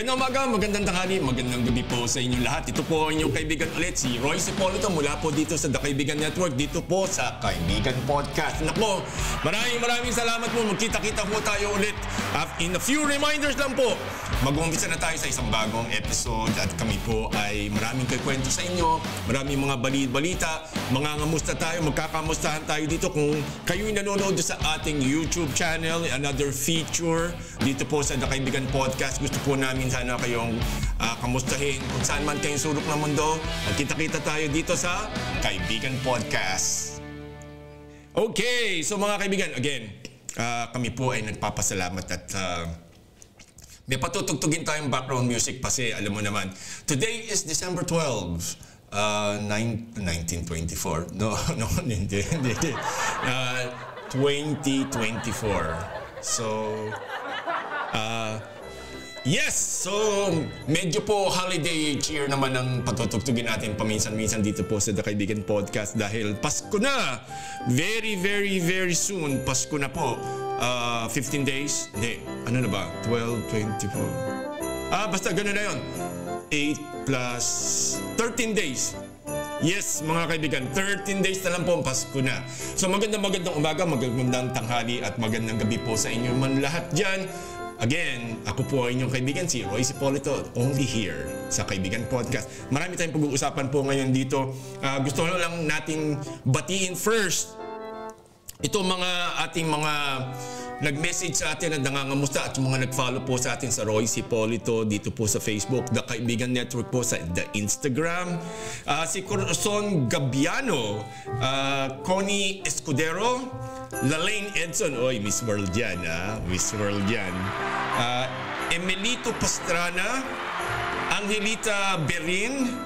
Magandang umaga, magandang tanghali, magandang gabi po sa inyo lahat. Ito po ang inyong kaibigan ulit, si Roy Cipolito mula po dito sa The Kaibigan Network, dito po sa Kaibigan Podcast. Nako, maraming salamat po. Magkita-kita po tayo ulit. In a few reminders lang po, mag-umpisa na tayo sa isang bagong episode at kami po ay maraming kikwento sa inyo, maraming mga balita, mangangamusta tayo, magkakamustahan tayo dito. Kung kayo'y nanonood sa ating YouTube channel, another feature dito po sa The Kaibigan Podcast, gusto po namin sana kayong kamustahin kung saan man kayong sulok ng mundo. Magkita-kita tayo dito sa Kaibigan Podcast. Okay, so mga kaibigan, again, kami po ay nagpapasalamat at may patutugtugin tayong background music kasi alam mo naman, today is December 12, 1924. No, hindi. 2024. So, yes! So, medyo po holiday cheer naman ang patutugtugin natin paminsan-minsan dito po sa The Kaibigan Podcast dahil Pasko na! Very soon, Pasko na po. 15 days? Hindi. Ano na ba? 12, 24. Basta ganun na yun. 8 plus 13 days. Yes, mga kaibigan, 13 days na lang po ang Pasko na. So magandang umaga, magandang tanghali at magandang gabi po sa inyo man lahat dyan. Again, ako po ang inyong kaibigan, si Roy Cipolito, only here sa Kaibigan Podcast. Marami tayong pag-uusapan po ngayon dito. Gusto lang nating batiin first ito ating mga nag-message sa atin at nangangamusta at yung mga nag-follow po sa atin sa Roy Cipolito dito po sa Facebook, The Kaibigan Network po sa the Instagram. Si Corazon Gabiano, Connie Escudero, Lalaine Edson, oy, Miss World yan, Miss World yan. Emelito Pastrana, Angelita Berin,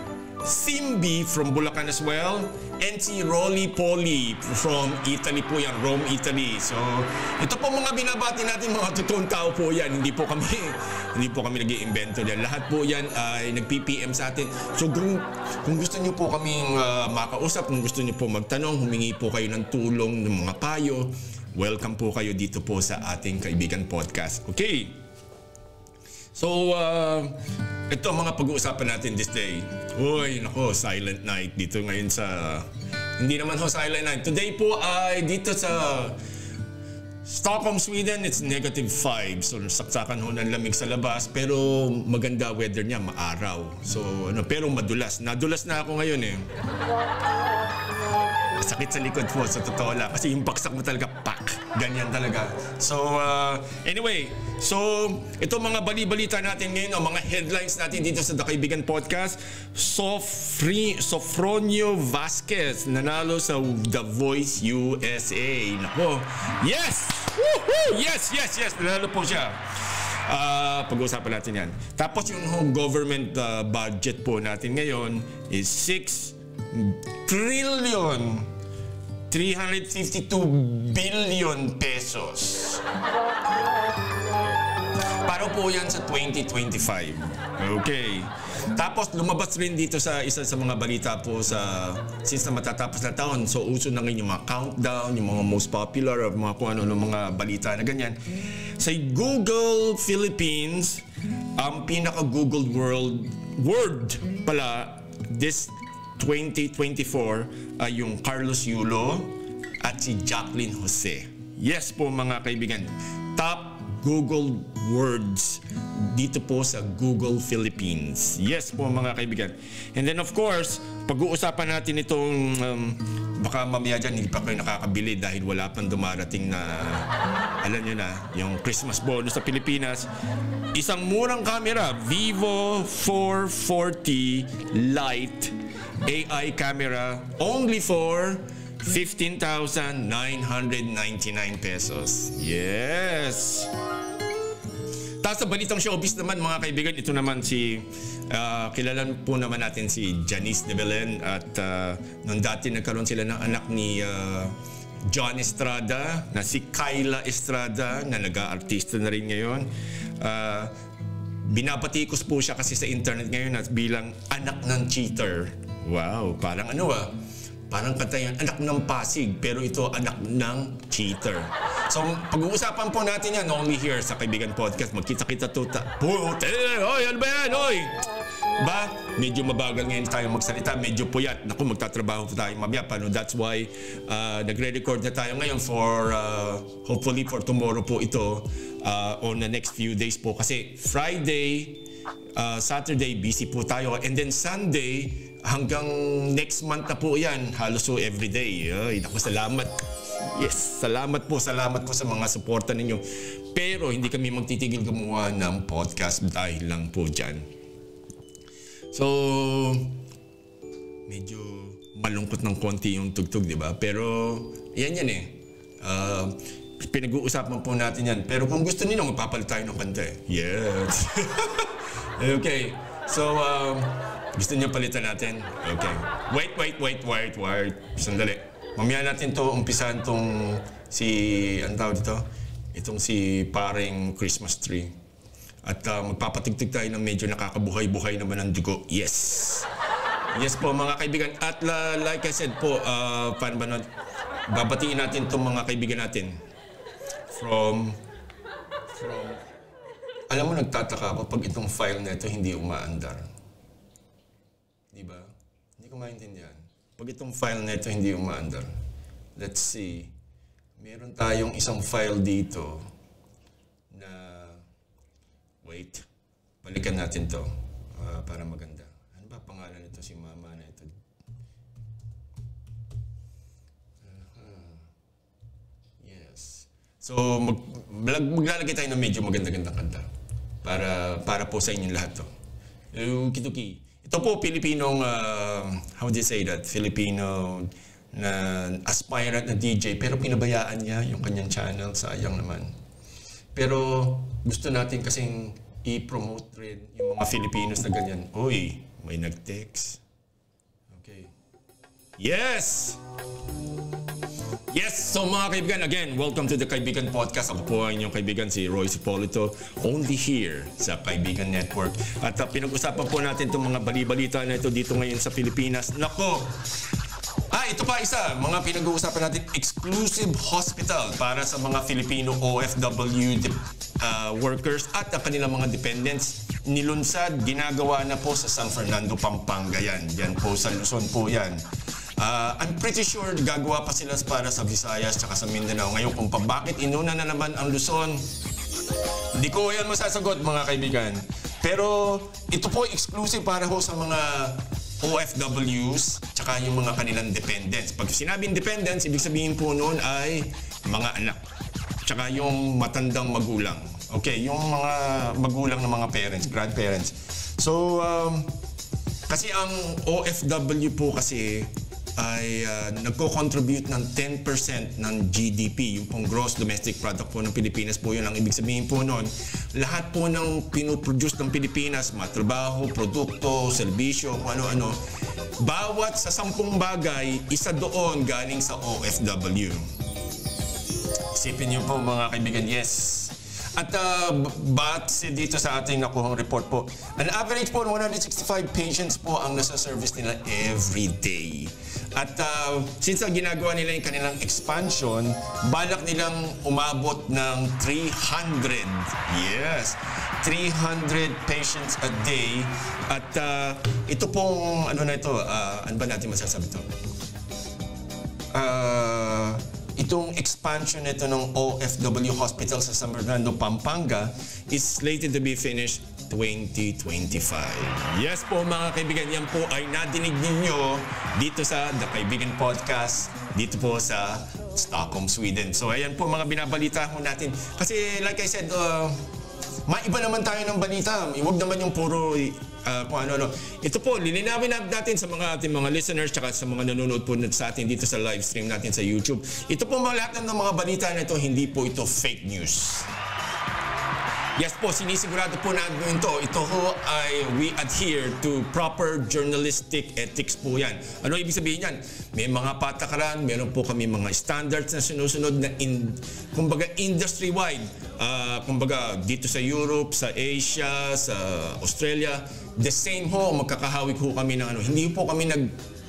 Simbi from Bulacan as well, and si Rolly Poli from Italy po yan, Rome, Italy. So, ito po mga binabati natin, mga totoong tao po yan. Hindi po kami nag-iimbento yan. Lahat po yan ay nag-PPM sa atin. So, kung gusto niyo po kaming makausap, kung gusto niyo po magtanong, humingi po kayo ng tulong, ng mga payo, welcome po kayo dito po sa ating Kaibigan Podcast. Okay. So, ito ang mga pag-uusapan natin this day. Uy, nako, silent night dito ngayon sa... Hindi naman ho silent night. Today po ay dito sa Stockholm, Sweden. It's -5. So, saksakan ho ng lamig sa labas. Pero maganda weather niya, maaraw. So, pero madulas. Nadulas na ako ngayon eh. Sakit sa likod po, sa totoo lang. Kasi yung baksak mo talaga, pak! Ganyan talaga. So, anyway. So, ito mga bali-balita natin ngayon, mga headlines natin dito sa The Kaibigan Podcast. Sofronio Vasquez nanalo sa The Voice USA. Nako. Yes! Woohoo! Yes! Nanalo po siya. Pag-uusapan natin yan. Tapos yung home government budget po natin ngayon is 6,352 billion pesos. Para po yan sa 2025. Okay. Tapos lumabas rin dito sa isa sa mga balita po sa since na matatapos na taon. So uso na ngayon yung mga countdown, yung mga most popular, mga kung ano mga balita na ganyan. Sa Google Philippines, ang pinaka-Googled word pala this 2024 ay yung Carlos Yulo at si Jacqueline Jose. Yes po mga kaibigan. Top Google words dito po sa Google Philippines. Yes po mga kaibigan. And then of course, pag-uusapan natin itong baka mamaya dyan hindi pa kayo nakakabili dahil wala pang dumarating na alam nyo na, yung Christmas bonus sa Pilipinas. Isang murang camera, Vivo 440 Lite AI camera only for 15,999 pesos. Yes! Tapos sa balitang showbiz naman mga kaibigan, ito naman si kilalan po naman natin si Janice de Belen at nung dati nagkaroon sila ng anak ni John Estrada na si Kyla Estrada na nag-aartista na rin ngayon. Binabatikos po siya kasi sa internet ngayon at bilang anak ng cheater. Wow, parang parang kanta yan, anak ng Pasig, pero ito anak ng cheater. So, pag-uusapan po natin yan only here sa Kaibigan Podcast. Magkita-kita tuta. Puti! Oy, ano ba yan? Oy! Ba? Medyo mabagal ngayon tayo magsalita. Medyo puyat. Naku, magtatrabaho tayo mamaya. Paano? That's why nagre-record na tayo ngayon for hopefully for tomorrow po ito on the next few days po. Kasi Friday, Saturday, busy po tayo. And then Sunday, hanggang next month na po yan. Halos so everyday. Ay, naku, salamat. Yes, salamat po sa mga suporta ninyo. Pero hindi kami magtitigil gumawa ng podcast dahil lang po dyan. So, medyo malungkot ng konti yung tugtog, di ba? Pero, yan eh. Pinag-uusapan po natin yan. Pero kung gusto niyo, magpapalit tayo ng kanta eh. Yes. Okay. So, gusto niyo palitan natin? Okay. Wait. Sandali. Mamaya natin to umpisahan tong ang tawag dito? Itong si paring Christmas tree. At magpapatigtig tayo ng medyo nakakabuhay-buhay naman ng dugo. Yes! Yes po mga kaibigan. At like I said po, paano ba babatiin natin itong mga kaibigan natin. Alam mo, nagtataka ako pag itong file na ito hindi umaandar. Di ba? Hindi ko maintindihan. Pag itong file na ito hindi umaandar, let's see, meron tayong isang file dito na, wait, balikan natin to para maganda. Ano ba pangalan nito si mama na ito? Yes. So, maglalagay tayo ng medyo maganda-gandang kanta para po sa inyong lahat to. Kituki. Ito po, Pilipinong, how do you say that? Filipino na aspirant na DJ, pero pinabayaan niya yung kanyang channel, sayang naman. Pero gusto natin kasing i-promote rin yung mga Filipinos na ganyan. Uy, may nag-text. Okay. Yes! Yes! So mga kaibigan, again, welcome to the Kaibigan Podcast. Ako po ang inyong kaibigan, si Roy Cipolito, only here sa Kaibigan Network. At pinag-usapan po natin itong mga bali-balita na ito dito ngayon sa Pilipinas. Nako! Ito pa isa, mga pinag-uusapan natin, exclusive hospital para sa mga Filipino OFW workers at ang kanilang mga dependents. Nilunsad, ginagawa na po sa San Fernando, Pampanga yan. Yan po sa Luzon po yan. I'm pretty sure gagawa pa sila para sa Visayas at sa Mindanao. Ngayon kung bakit inuna na naman ang Luzon, hindi ko yan masasagot mga kaibigan. Pero ito po exclusive para ho sa mga OFWs tsaka yung mga kanilang dependents. Pag sinabing dependents, ibig sabihin po noon ay mga anak tsaka yung matandang magulang. Okay, yung mga magulang ng mga parents, grandparents. So, kasi ang OFW po kasi ay nagko-contribute ng 10% ng GDP, yung pong gross domestic product po ng Pilipinas po yun. Ang ibig sabihin po noon, lahat po ng pinoproduce ng Pilipinas, matrabaho, produkto, serbisyo, kung ano-ano, bawat sa 10 bagay, isa doon galing sa OFW. Isipin niyo po mga kaibigan, yes. At base dito sa ating nakuhang report po, an average po 165 patients po ang nasa service nila every day. At since ginagawa nila yung kanilang expansion, balak nilang umabot ng 300. Yes, 300 patients a day. At ito pong, ano ba natin masasabi ito? Itong expansion nito ng OFW Hospital sa San Fernando, Pampanga is slated to be finished 2025. Yes po mga kaibigan, yan po ay nadinig ninyo dito sa The Kaibigan Podcast, dito po sa Stockholm, Sweden. So ayan po mga binabalita ho natin. Kasi like I said, maiba naman tayo ng balita. Huwag naman yung puro kung ano-ano. Ito po, lilinawin natin sa mga ating mga listeners tsaka sa mga nanonood po sa atin dito sa live stream natin sa YouTube. Ito po lahat ng mga balita na ito, hindi po ito fake news. Yes po, sinisigurado po natin ito. Ito ho ay we adhere to proper journalistic ethics po yan. Ano ibig sabihin yan? May mga patakaran, meron po kami mga standards na sinusunod na kumbaga industry-wide. Kumbaga dito sa Europe, sa Asia, sa Australia, the same ho, magkakahawig ho kami ng ano. Hindi po kami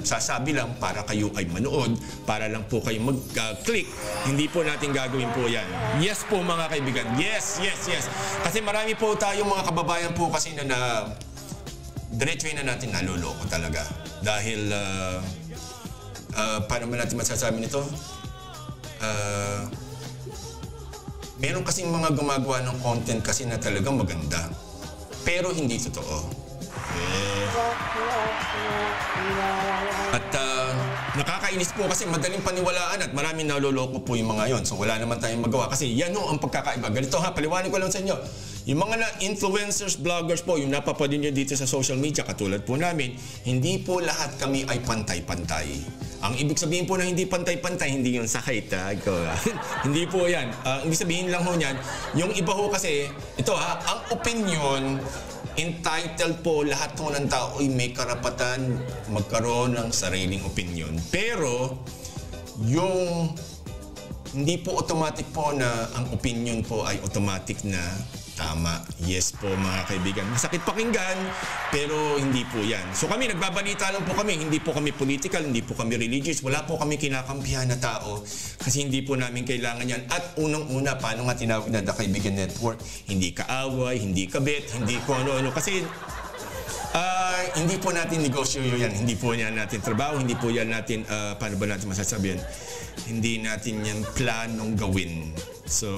sasabi lang para kayo ay manood, para lang po kayo mag-click. Hindi po natin gagawin po yan. Yes po mga kaibigan. Yes. Kasi marami po tayong mga kababayan po kasi na diretsuhin na natin naloloko talaga. Dahil, paano man natin masasabi nito? Meron kasing mga gumagawa ng content kasi na talagang maganda. Pero hindi totoo. At nakakainis po kasi madaling paniwalaan at maraming naloloko po yung mga yon. So wala naman tayong magawa kasi yan ho ang pagkakaiba. Ganito ha, paliwanag ko lang sa inyo. Yung mga influencers, vloggers po, yung napapadin nyo dito sa social media, katulad po namin, hindi po lahat kami ay pantay-pantay. Ang ibig sabihin po na hindi pantay-pantay, hindi yung sakay tag. Hindi po yan. Ibig sabihin lang ho niyan, yung iba ho kasi, ito ha, ang opinion, entitled po lahat po ng tao ay may karapatan magkaroon ng sariling opinion. Pero, yung hindi po automatic po na ang opinion po ay automatic na tama. Yes po mga kaibigan. Masakit pakinggan, pero hindi po yan. So kami, nagbabalita lang po kami. Hindi po kami political, hindi po kami religious. Wala po kami kinakampihan na tao kasi hindi po namin kailangan yan. At unang-una, paano nga tinawag na The Kaibigan Network? Hindi kaaway, hindi kabit, hindi ko ano-ano. Kasi hindi po natin negosyo yan. Hindi po yan natin trabaho. Hindi po yan natin, paano ba natin masasabihan? Hindi natin yan planong gawin. So,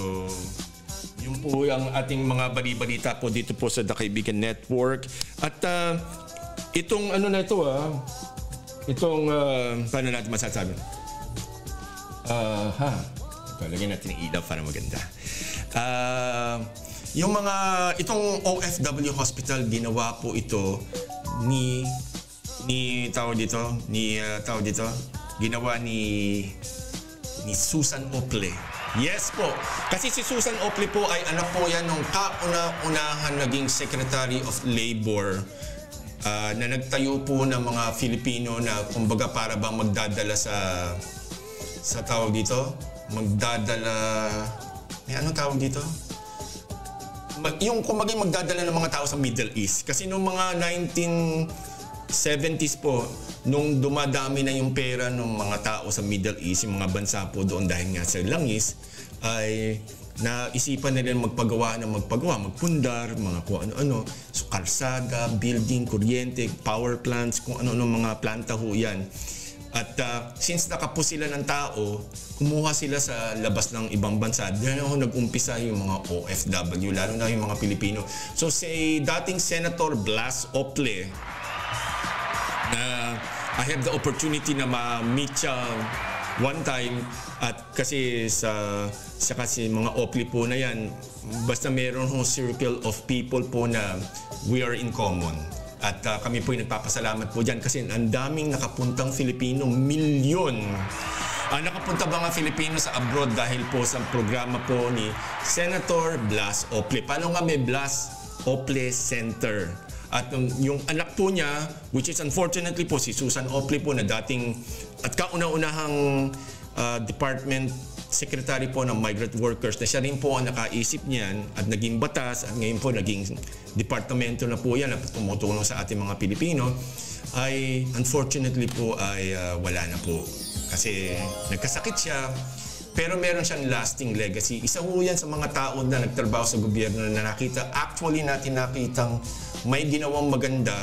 yun po yung ating mga bali-balita po dito po sa The Kaibigan Network. At itong ano na ito itong paano natin masasabi? Lagyan natin yung ilaw para maganda. Yung mga, itong OFW Hospital, ginawa po ito ginawa ni Susan Ople. Yes po. Kasi si Susan Ople po ay anak po yan nung kauna-unahan naging Secretary of Labor na nagtayo po ng mga Filipino na kumbaga para bang magdadala sa tawag dito? Magdadala... anong tawag dito? Yung kumbaga magdadala ng mga tao sa Middle East. Kasi noong mga 1970s po, nung dumadami na yung pera ng mga tao sa Middle East, yung mga bansa po doon dahil nga sa langis, ay naisipan nila magpagawa, magpundar, mga kung ano-ano. So, kalsada, building, kuryente, power plants, kung ano-ano mga planta ho yan. At since nakapo sila ng tao, kumuha sila sa labas ng ibang bansa. Diyan ako nag-umpisa yung mga OFW, lalo na yung mga Pilipino. So, si dating Senator Blas Ople, na I have the opportunity na ma-meet siya one time at kasi sa kasi mga Ople po na yan, basta meron hong circle of people po na we are in common. At kami po yung nagpapasalamat po dyan kasi ang daming nakapuntang Filipino, milyon. Nakapunta ba nga Filipino sa abroad dahil po sa programa po ni Senator Blas Ople. Paano nga may Blas Ople Center? At yung anak po niya, which is unfortunately po si Susan Ople po na dating at kauna-unahang department secretary po ng migrant workers na siya rin po ang nakaisip niyan at naging batas at ngayon po naging departamento na po yan at tumutulong sa ating mga Pilipino ay unfortunately po ay wala na po. Kasi nagkasakit siya pero meron siyang lasting legacy. Isa po yan sa mga tao na nagtrabaho sa gobyerno na nakita, actually natin nakitang may ginawang maganda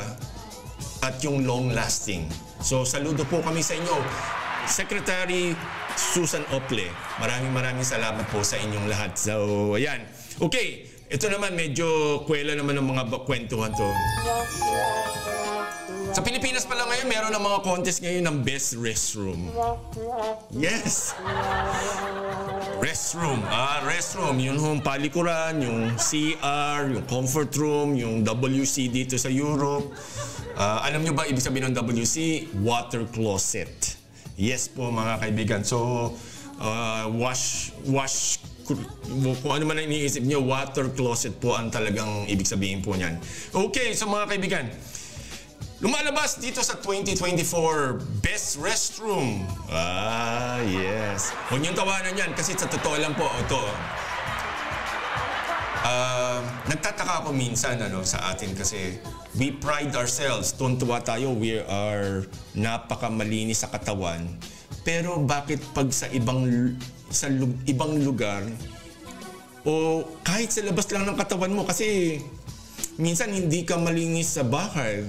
at yung long-lasting. So, saludo po kami sa inyo. Secretary Susan Ople, maraming salamat po sa inyong lahat. So, ayan. Okay, ito naman medyo kwela naman ng mga kwentuhan to. Sa Pilipinas pala ngayon, meron ng mga contest ngayon ng best restroom. Yes! Restroom. Restroom. Yun yung palikuran, yung CR, yung comfort room, yung WC dito sa Europe. Alam nyo ba ibig sabihin ng WC? Water closet. Yes po mga kaibigan. So, wash, kung ano man ang iniisip nyo, water closet po ang talagang ibig sabihin po niyan. Okay, so mga kaibigan, lumalabas dito sa 2024 Best Restroom. Yes. Huwag niyong tawanan yan kasi sa totoo lang po, ito. Nagtataka ako minsan sa atin kasi we pride ourselves. Tuntua tayo, we are napakamalinis sa katawan. Pero bakit pag sa ibang lugar o kahit sa labas lang ng katawan mo, kasi minsan hindi ka malinis sa bahay,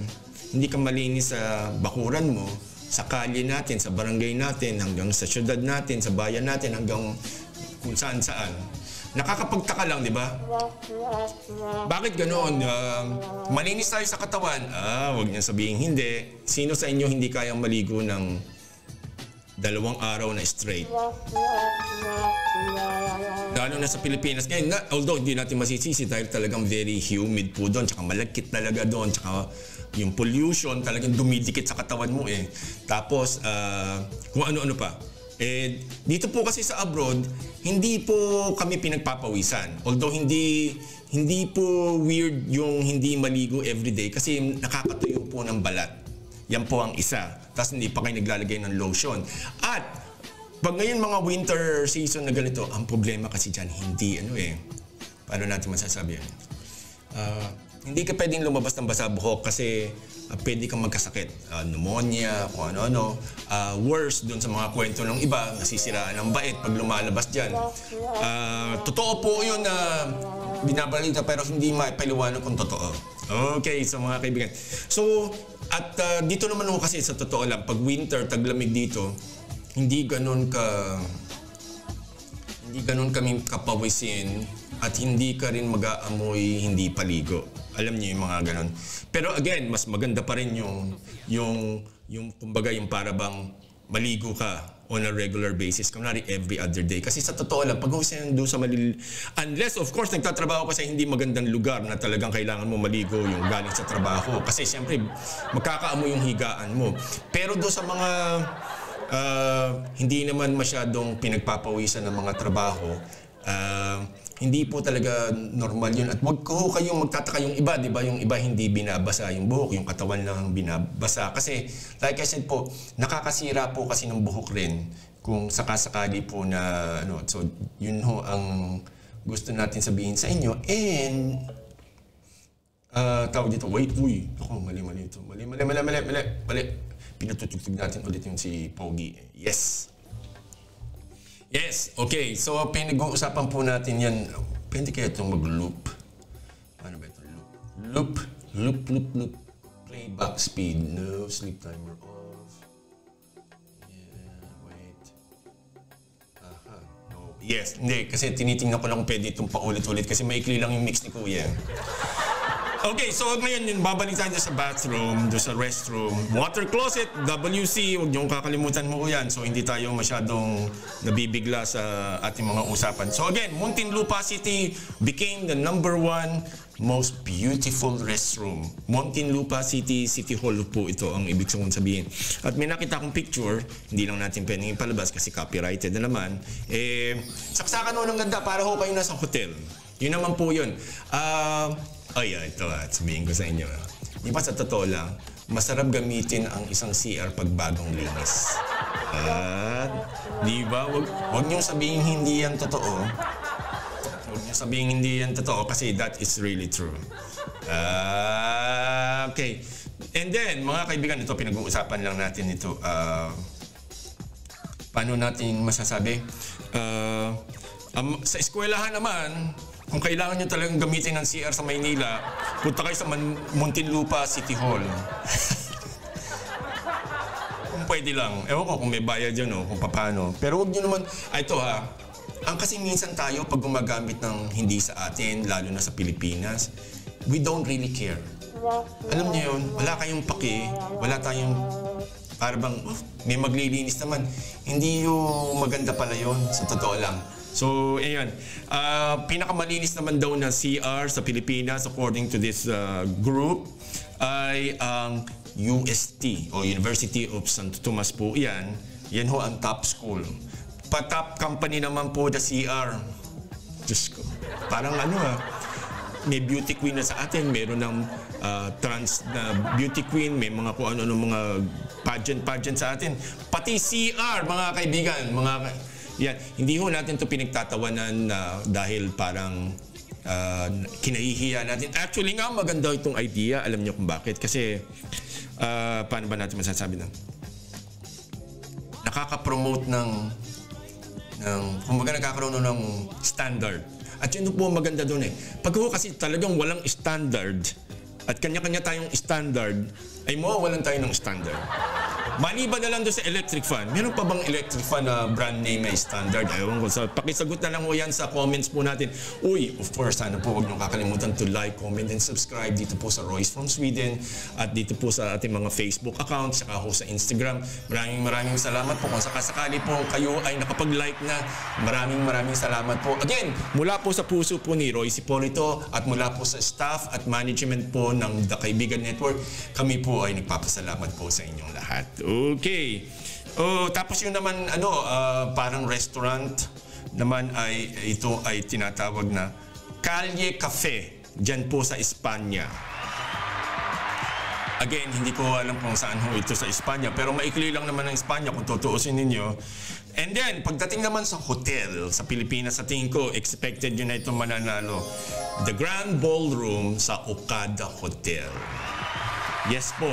hindi ka malinis sa bakuran mo, sa kalye natin, sa barangay natin, hanggang sa syudad natin, sa bayan natin, hanggang kung saan-saan. Nakakapagtaka lang, di ba? Bakit ganoon? Malinis tayo sa katawan. Huwag niyo sabihin hindi. Sino sa inyo hindi kayang maligo ng 2 araw na straight? Lalo na sa Pilipinas. Ngayon, although hindi natin masisisi dahil talagang very humid po doon, tsaka malagkit talaga doon, tsaka yung pollution talagang dumidikit sa katawan mo eh. Tapos, kung ano-ano pa. Dito po kasi sa abroad, hindi po kami pinagpapawisan. Although hindi po weird yung hindi maligo everyday kasi nakakatuyo po ng balat. Yan po ang isa. Tapos hindi pa kayo naglalagay ng lotion. At pag ngayon mga winter season na ganito, ang problema kasi dyan, hindi paano natin masasabi yan? Hindi ka pwedeng lumabas ng basa buhok kasi pwede kang magkasakit. Pneumonia, kung ano-ano. Worse, dun sa mga kwento ng iba, nasisiraan ng bait pag lumalabas dyan. Totoo po yun na binabalita pero hindi maipaliwanag kung totoo. Okay, so mga kaibigan. So, at dito naman ako kasi sa totoo lang, pag winter, taglamig dito, hindi ganun kami kapawisin at hindi ka rin mag-aamoy hindi paligo. Alam niyo yung mga ganun. Pero again, mas maganda pa rin yung kumbaga yung para bang maligo ka on a regular basis, kunwari every other day. Kasi sa totoo lang, pag doon sa unless of course nagtatrabaho ka sa hindi magandang lugar na talagang kailangan mo maligo yung galing sa trabaho. Kasi siyempre, magkakaamoy yung higaan mo. Pero doon sa mga hindi naman masyadong pinagpapawisan ng mga trabaho, hindi po talaga normal yun. At wag ko kayong magtataka yung iba, di ba? Yung iba hindi binabasa yung buhok, yung katawan lang binabasa. Kasi, like I said po, nakakasira po kasi ng buhok rin kung sakasakali po na, so yun ho ang gusto natin sabihin sa inyo. And, tawag dito, wait, mali ito. Mali. Pinatutugtog natin ulit yung si Pogi. Yes, okay. So, pinag-uusapan po natin yan. Pwede kaya itong mag-loop. Ano ba ito? Loop. Playback speed. No, sleep timer off. Yeah, wait. No. Yes, hindi. Kasi tinitingnan ko lang kung pwede itong paulit-ulit kasi maikli lang yung mix ni Kuya. Okay, so ngayon babalik tayo sa bathroom, doon sa restroom. Water closet, WC, huwag niyong kakalimutan mo yan. So hindi tayo masyadong nabibigla sa ating mga usapan. So again, Muntinlupa City became the #1 most beautiful restroom. Muntinlupa City, City Hall po ito ang ibig sabihin. At may nakita akong picture, hindi lang natin pwedeng ipalabas kasi copyrighted na naman. Saksakan ho ng ganda para ho kayo nasa hotel. Yun naman po yun. Ito sabihin ko sa inyo. Di ba sa totoo lang, masarap gamitin ang isang CR pag bagong linis. Di ba? Huwag niyong sabihin hindi yan totoo. Huwag niyong sabihin hindi yan totoo kasi that is really true. Okay. And then, mga kaibigan, ito pinag-uusapan lang natin ito. Paano natin masasabi? Sa eskwelahan naman, kung kailangan nyo talagang gamitin ng CR sa Maynila, punta kayo sa Muntinlupa City Hall. Kung pwede lang. Ewan ko kung may bayad yun o kung paano. Pero huwag nyo naman, ang kasi minsan tayo pag gumagamit ng hindi sa atin, lalo na sa Pilipinas, we don't really care. Alam nyo yun, wala kayong paki, wala tayong parang may maglilinis naman. Hindi yung maganda pala yun, sa totoo lang. So, ayan. Pinakamalinis naman daw na CR sa Pilipinas, according to this group, ay ang UST, o University of Santo Tomas po. Yan ho ang top school. Pa-top company naman po the CR. Diyos ko. Parang may beauty queen na sa atin, meron ng trans na beauty queen, may mga kung ano mga pageant sa atin. Pati CR, mga kaibigan, yan. Hindi ho natin ito pinagtatawanan dahil parang kinahihiya natin. Actually nga, maganda itong idea. Alam niyo kung bakit? Kasi, paano ba natin masasabi na? Nakaka-promote ng kumbaga nagkakaroon ng standard. At yun po maganda doon eh. Pag kasi talagang walang standard at kanya-kanya tayong standard, ay mawawalan tayo ng standard. Maliban na lang doon sa electric fan. Meron pa bang electric fan na brand name ay standard? Ayaw ko. So, pakisagot na lang po yan sa comments po natin. Uy, of course, sana po huwag niyong kakalimutan to like, comment, and subscribe dito po sa Royce from Sweden at dito po sa ating mga Facebook accounts saka ho sa Instagram. Maraming salamat po. Kung sakasakali po kayo ay nakapag-like na, maraming salamat po. Again, mula po sa puso po ni Royce Hipolito at mula po sa staff at management po ng The Kaibigan Network, kami po ay nagpapasalamat po sa inyong lahat. Okay. Tapos yung naman parang restaurant naman ay ito ay tinatawag na Calle Cafe diyan po sa Espanya. Again, hindi ko alam kung saan ho ito sa Espanya, pero maikli lang naman ang Espanya kung tutuusin ninyo. And then, pagdating naman sa hotel sa Pilipinas, sa tingin ko, expected yun na itong mananalo. The Grand Ballroom sa Okada Hotel. Yes po.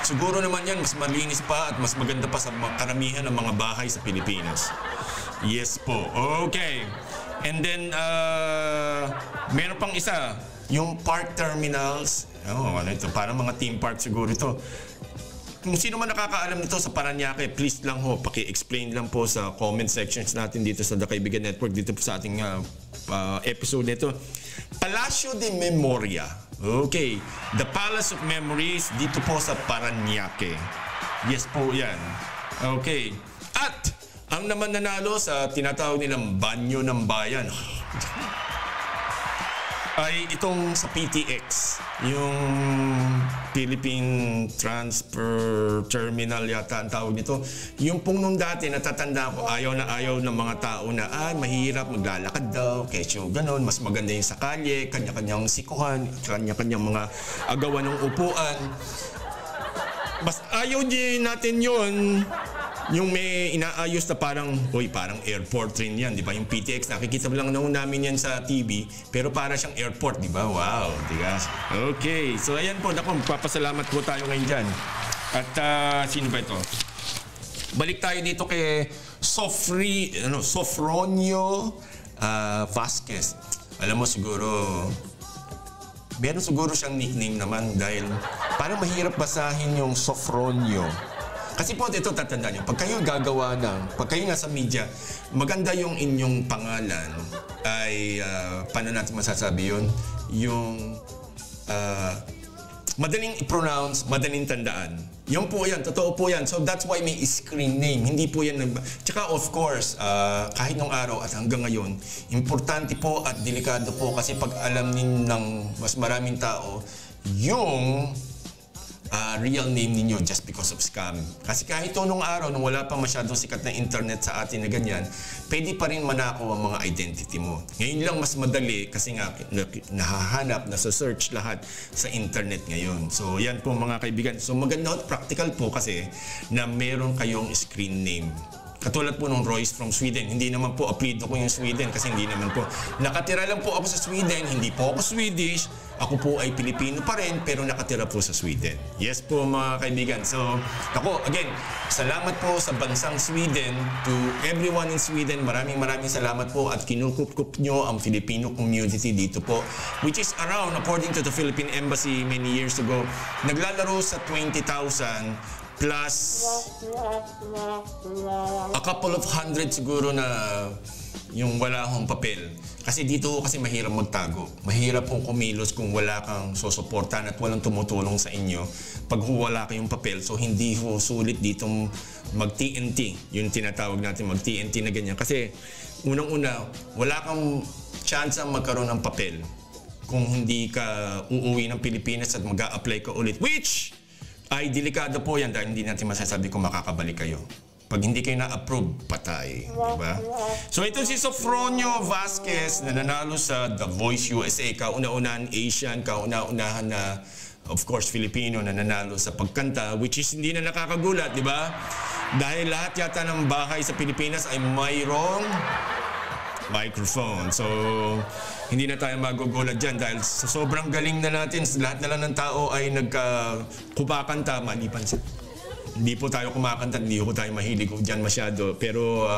Siguro naman yan, mas malinis pa at mas maganda pa sa karamihan ng mga bahay sa Pilipinas. Yes po. Okay. And then, meron pang isa. Yung park terminals. Ano ito? Parang mga theme park siguro ito. Kung sino man nakakaalam nito sa Paranaque, please lang ho, paki-explain lang po sa comment sections natin dito sa The Kaibigan Network, dito po sa ating episode nito. Palacio de Memoria. Okay. The Palace of Memories dito po sa Paranaque. Yes po yan. Okay. At ang naman nanalo sa tinatawag nilang Banyo ng Bayan ay itong sa PTX, yung Philippine Transfer Terminal yata ang tawag nito. Yung pong nung dati, natatanda ko, ayaw ng mga tao na mahirap, maglalakad daw, kesyo ganon, mas maganda yung sa kalye, kanya-kanyang sikuhan, kanya-kanyang mga agawan ng upuan. Mas ayaw din natin yun. Yung may inaayos na parang airport rin yan, di ba? Yung PTX, nakikita lang namin yan sa TV, pero para siyang airport, di ba? Wow, di ba? Okay, so ayan po, magpapasalamat po tayo ngayon dyan. At sino ba ito? Balik tayo dito kay Sofronio Vasquez. Alam mo siguro, meron siguro siyang nickname naman dahil parang mahirap basahin yung Sofronio. Kasi po, ito tatandaan niyo, pag kayo pag kayo nga sa media, maganda yung inyong pangalan ay, paano natin masasabi yun? Yung madaling i-pronounce, madaling tandaan. Yun po yan, totoo po yan. So that's why may screen name. Hindi po yan Tsaka of course, kahit nung araw at hanggang ngayon, importante po at delikado po kasi pag alam ng mas maraming tao, yung real name ninyo just because of scam. Kasi kahit nung araw, nung wala pa masyadong sikat na internet sa atin na ganyan, pwede pa rin manakaw ang mga identity mo. Ngayon lang mas madali kasi nga nahahanap, nasa-search lahat sa internet ngayon. So yan po mga kaibigan. So maganda at practical po kasi na meron kayong screen name. Katulad po ng Royce from Sweden. Hindi naman po apelido ko yung Sweden kasi hindi naman po. Nakatira lang po ako sa Sweden. Hindi po ako Swedish. Ako po ay Pilipino pa rin pero nakatira po sa Sweden. Yes po mga kaibigan. So, again, salamat po sa bansang Sweden. To everyone in Sweden, maraming salamat po at kinukup nyo ang Filipino community dito po. Which is around, according to the Philippine Embassy many years ago, naglalaro sa 20,000 plus a couple of hundred siguro na yung wala akong papel. Kasi dito kasi mahirap magtago. Mahirap pong kumilos kung wala kang susuportahan at walang tumutulong sa inyo pag wala kayong papel. So hindi ho sulit ditong mag-TNT. Yung tinatawag natin mag-TNT na ganyan. Kasi unang-una, wala kang chance ang magkaroon ng papel kung hindi ka uuwi ng Pilipinas at mag-a-apply ka ulit. Which ay delikado po yan dahil hindi natin masasabi kung makakabalik kayo. Pag hindi kayo na-approve, patay. Diba? So ito si Sofronio Vasquez na nanalo sa The Voice USA. Kauna-unahan Asian, kauna-unahan na, of course, Filipino na nanalo sa pagkanta, which is hindi na nakakagulat, di ba? Dahil lahat yata ng bahay sa Pilipinas ay mayroong microphone. So, hindi na tayo magugulat dyan dahil sa sobrang galing na natin, lahat na lang ng tao ay kumakanta, maliban sa hindi po tayo kumakanta, hindi po tayo mahilig dyan masyado. Pero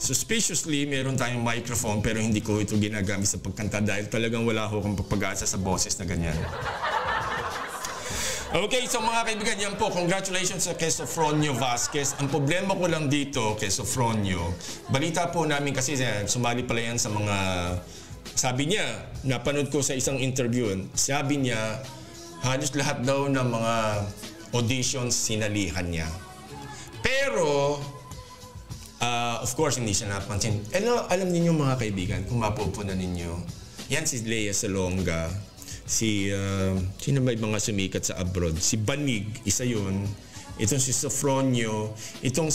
suspiciously, meron tayong microphone pero hindi ko ito ginagamit sa pagkanta dahil talagang wala ko kang pag-asa sa boses na ganyan. Okay, so mga kaibigan, yan po. Congratulations kay Sofronio Vasquez. Ang problema ko lang dito kay Sofronio, balita po namin kasi sumali pala yan sa mga... Sabi niya, napanood ko sa isang interview, sabi niya, halos lahat daw ng mga auditions sinalihan niya. Pero... of course, hindi siya napansin. Alam niyo mga kaibigan, kung mapupunan ninyo, yan si Lea Salonga, sino ba yung mga sumikat sa abroad? Si Banig, isa yun. Itong si Sofronio, itong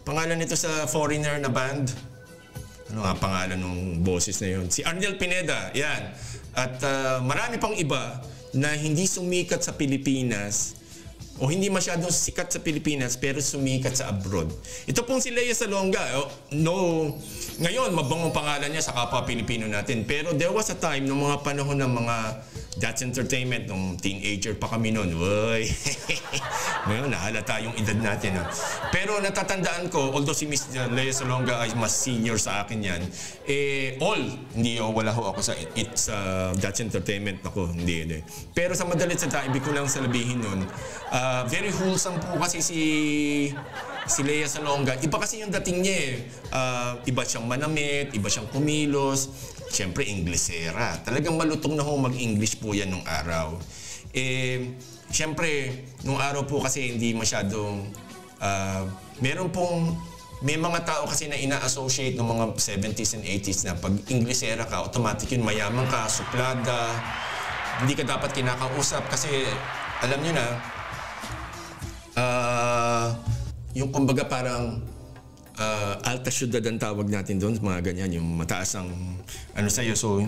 pangalan nito sa foreigner na band. Ano nga pangalan ng boses na yun? Si Arnel Pineda, yan. At marami pang iba na hindi sumikat sa Pilipinas, o hindi masyadong sikat sa Pilipinas pero sumikat sa abroad. Ito pong si Lea Salonga. Ngayon, mabangong pangalan niya sa kapwa Pilipino natin. Pero there was a time, noong mga panahon ng mga That's Entertainment, nung teenager pa kami noon. Uy! Ngayon, nahalata yung edad natin. Pero natatandaan ko, although si Miss Lea Salonga ay mas senior sa akin yan, wala ho ako sa That's Entertainment. Ako, hindi. Pero sa madalit sa ibig ko lang sabihin nun, very wholesome po kasi si Lea Salonga. Iba kasi yung dating niya eh. Iba siyang manamit, iba siyang kumilos. Siyempre, Inglesera. Talagang malutong na ho mag-English po yan nung araw. Siyempre, nung araw po kasi hindi masyadong... may mga tao kasi na ina-associate ng mga 70s and 80s na pag Inglesera ka, automatic yun, mayaman ka, suplada, hindi ka dapat kinakausap kasi alam nyo na, yung kumbaga parang alta syudad ang tawag natin doon, mga ganyan, yung mataas ang ano sa'yo. So,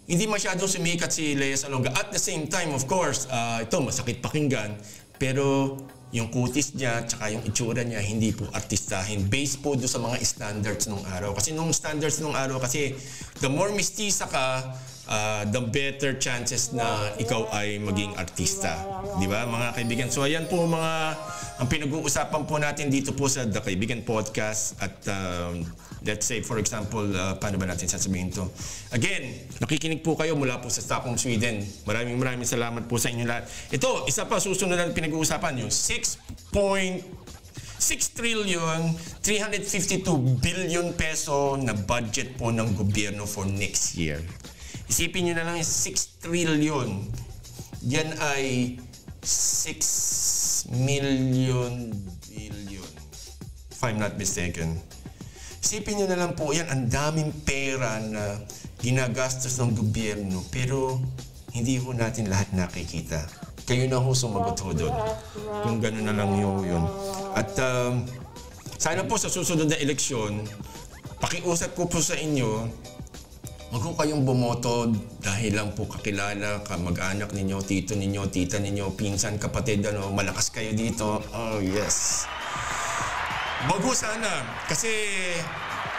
hindi masyadong sumikat si Lea Salonga. At the same time, of course, ito masakit pakinggan, pero yung kutis niya, tsaka yung itsura niya, hindi po artistahin. Based po doon sa mga standards nung araw. Kasi nung standards nung araw, kasi the more mistisa ka, the better chances na ikaw ay maging artista. Di ba, mga kaibigan? So, ayan po ang pinag-uusapan po natin dito po sa The Kaibigan Podcast. At let's say, for example, paano ba natin sasabihin to? Again, nakikinig po kayo mula po sa Stockholm, Sweden. Maraming salamat po sa inyo lahat. Ito, isa pa susunod na pinag-uusapan yung 6 trillion 352 billion peso na budget po ng gobyerno for next year. Isipin nyo na lang yung 6 trillion. Yan ay 6 million billion. If I'm not mistaken. Isipin nyo na lang po, yan, ang daming pera na ginagastos ng gobyerno. Pero hindi ho natin lahat nakikita. Kayo na ho sumagot ho doon. Kung gano'n na lang yun. At sana po sa susunod na eleksyon, pakiusap ko po sa inyo, huwag ko kayong bumoto dahil lang po kakilala, kamag-anak ninyo, tito ninyo, tita ninyo, pinsan, kapatid, malakas kayo dito. Oh, yes. Huwag ko sana. Kasi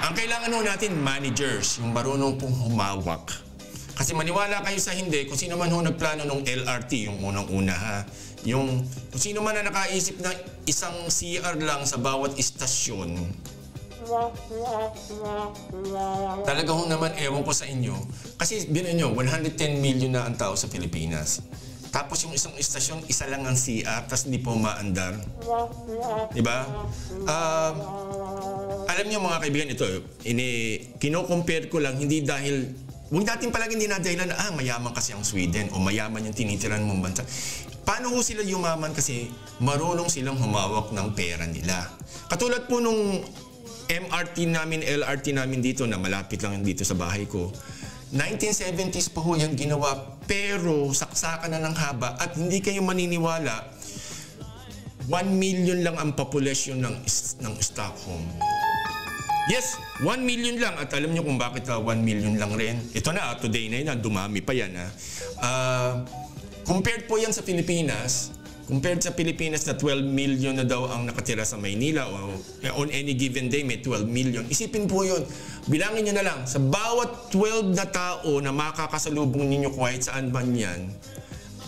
ang kailangan natin, managers, yung marunong pong humawak. Kasi maniwala kayo sa hindi, kung sino man nagplano ng LRT, yung unang-una ha, kung sino man na nakaisip na isang CR lang sa bawat istasyon, talaga naman, ewan ko sa inyo. Kasi binuin nyo, 110 million na ang tao sa Pilipinas. Tapos yung isang istasyon, isa lang ang CR, tapos hindi po maandar. Diba? Alam niyo mga kaibigan, ito, kino-compare ko lang, hindi dahil, huwag natin palagi hindi na dahilan na, mayaman kasi ang Sweden o mayaman yung tinitiran mong bansa. Paano ho sila yumaman? Kasi marunong silang humawak ng pera nila. Katulad po nung MRT namin, LRT namin dito na malapit lang dito sa bahay ko. 1970s pa ho yan ginawa, pero saksakan na ng haba at hindi kayo maniniwala, 1 million lang ang populasyon ng Stockholm. Yes, 1 million lang. At alam niyo kung bakit 1 million lang rin? Ito na, today na yun, dumami pa yan. Compared po yan sa Pilipinas, compared sa Pilipinas na 12 million na daw ang nakatira sa Maynila o on any given day may 12 million. Isipin po yun. Bilangin nyo na lang, sa bawat 12 na tao na makakasalubong ninyo kahit saan man yan,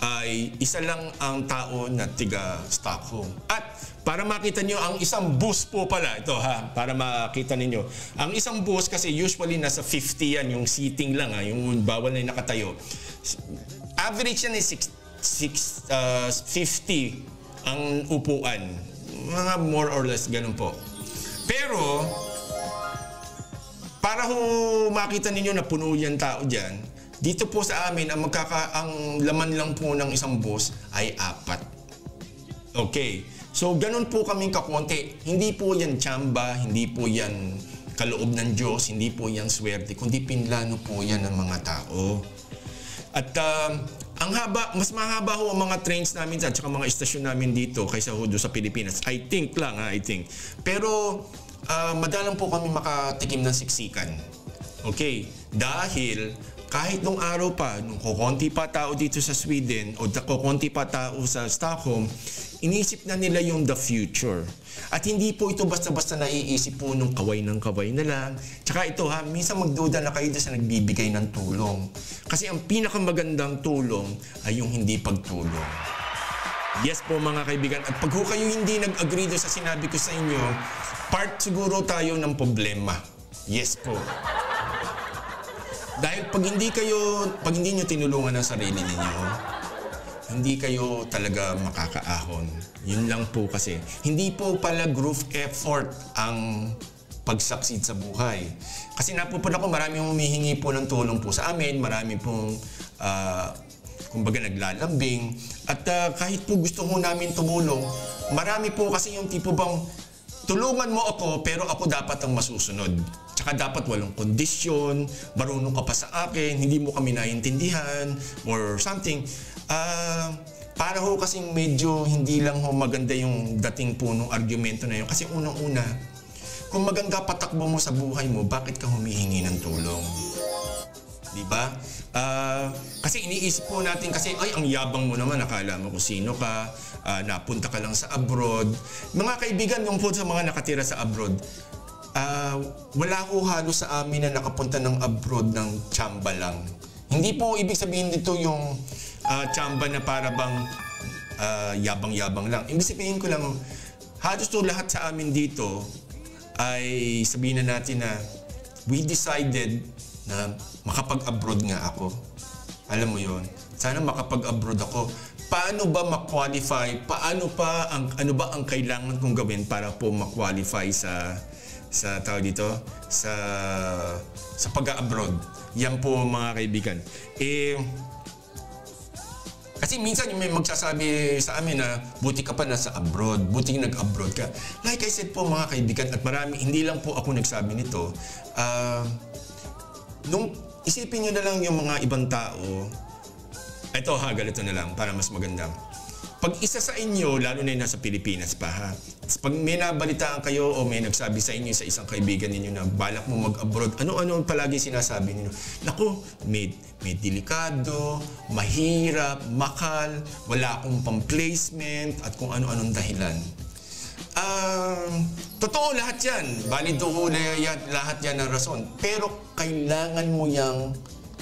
ay isa lang ang tao na tiga Stockholm. At para makita nyo, ang isang bus po pala, ito ha, para makita ninyo. Ang isang bus kasi usually nasa 50 yan, yung seating lang ha, yung bawal na yung nakatayo. Average yan ay 50 ang upuan. Mga more or less, ganun po. Pero, para ho makita ninyo na puno yan tao dyan, dito po sa amin, ang laman lang po ng isang bus ay 4. Okay. So, ganun po kaming kakonti. Hindi po yan tsamba, hindi po yan kaloob ng Diyos, hindi po yan swerte, kundi pinlano po yan ng mga tao. At mas mahaba ho ang mga trains namin at saka mga istasyon namin dito kaysa ho doon sa Pilipinas. I think. Pero, madalang po kami makatikim ng siksikan. Okay? Dahil, kahit nung araw pa, nung kukunti pa tao dito sa Sweden o kukunti pa tao sa Stockholm, inisip na nila yung the future. At hindi po ito basta-basta naiisip po nung kaway na lang. Tsaka ito ha, minsan magduda na kayo sa nagbibigay ng tulong. Kasi ang pinakamagandang tulong ay yung hindi pagtulong. Yes po mga kaibigan, at pag kayo hindi nag-agree sa sinabi ko sa inyo, part siguro tayo ng problema. Yes po. Dahil pag hindi nyo tinulungan ang sarili ninyo, hindi kayo talaga makakaahon. Yun lang po kasi. Hindi po pala group effort ang pag-succeed sa buhay. Kasi napupunta ko, marami humihingi po ng tulong po sa amin, marami pong kumbaga naglalambing. At kahit po gusto mo namin tumulong, marami po kasi yung tipo bang tulungan mo ako pero ako dapat ang masusunod. Tsaka dapat walang kondisyon, marunong ka pa sa akin, hindi mo kami naiintindihan or something. Para ho kasing medyo hindi lang ho maganda yung dating po nung argumento na yun. Kasi unang-una, kung maganda patakbo mo sa buhay mo, bakit ka humihingi ng tulong? Diba? Kasi iniisip po natin kasi, ay, ang yabang mo naman, akala mo kung sino ka, napunta ka lang sa abroad. Mga kaibigan, yung po sa mga nakatira sa abroad, wala ko halos sa amin na nakapunta ng abroad ng tsamba lang. Hindi po ibig sabihin dito yung tsamba na para bang yabang-yabang lang. Ibig sabihin ko lang, halos to lahat sa amin dito ay sabihin na natin na we decided na makapag-abroad nga ako. Alam mo yon, sana makapag-abroad ako. Paano ba ma-qualify? Ano ba ang kailangan kong gawin para po ma-qualify sa tao dito? Sa pag-abroad. Yan po mga kaibigan. Kasi minsan may magsasabi sa amin na buti ka pa nasa abroad, buti nag-abroad ka. Like I said po mga kaibigan, at marami, hindi lang po ako nagsabi nito, nung isipin nyo na lang yung mga ibang tao, ito ha, ganito na lang para mas maganda. Pag isa sa inyo, lalo na yung nasa Pilipinas pa ha, pag may nabalitaan kayo o may nagsabi sa inyo sa isang kaibigan ninyo na balak mo mag-abroad, ano palagi sinasabi ninyo? Naku, may delikado, mahirap, makal, wala akong pang-placement at kung ano-anong dahilan. Totoo lahat yan. Balido ko na lahat yan ng rason. Pero kailangan mo yang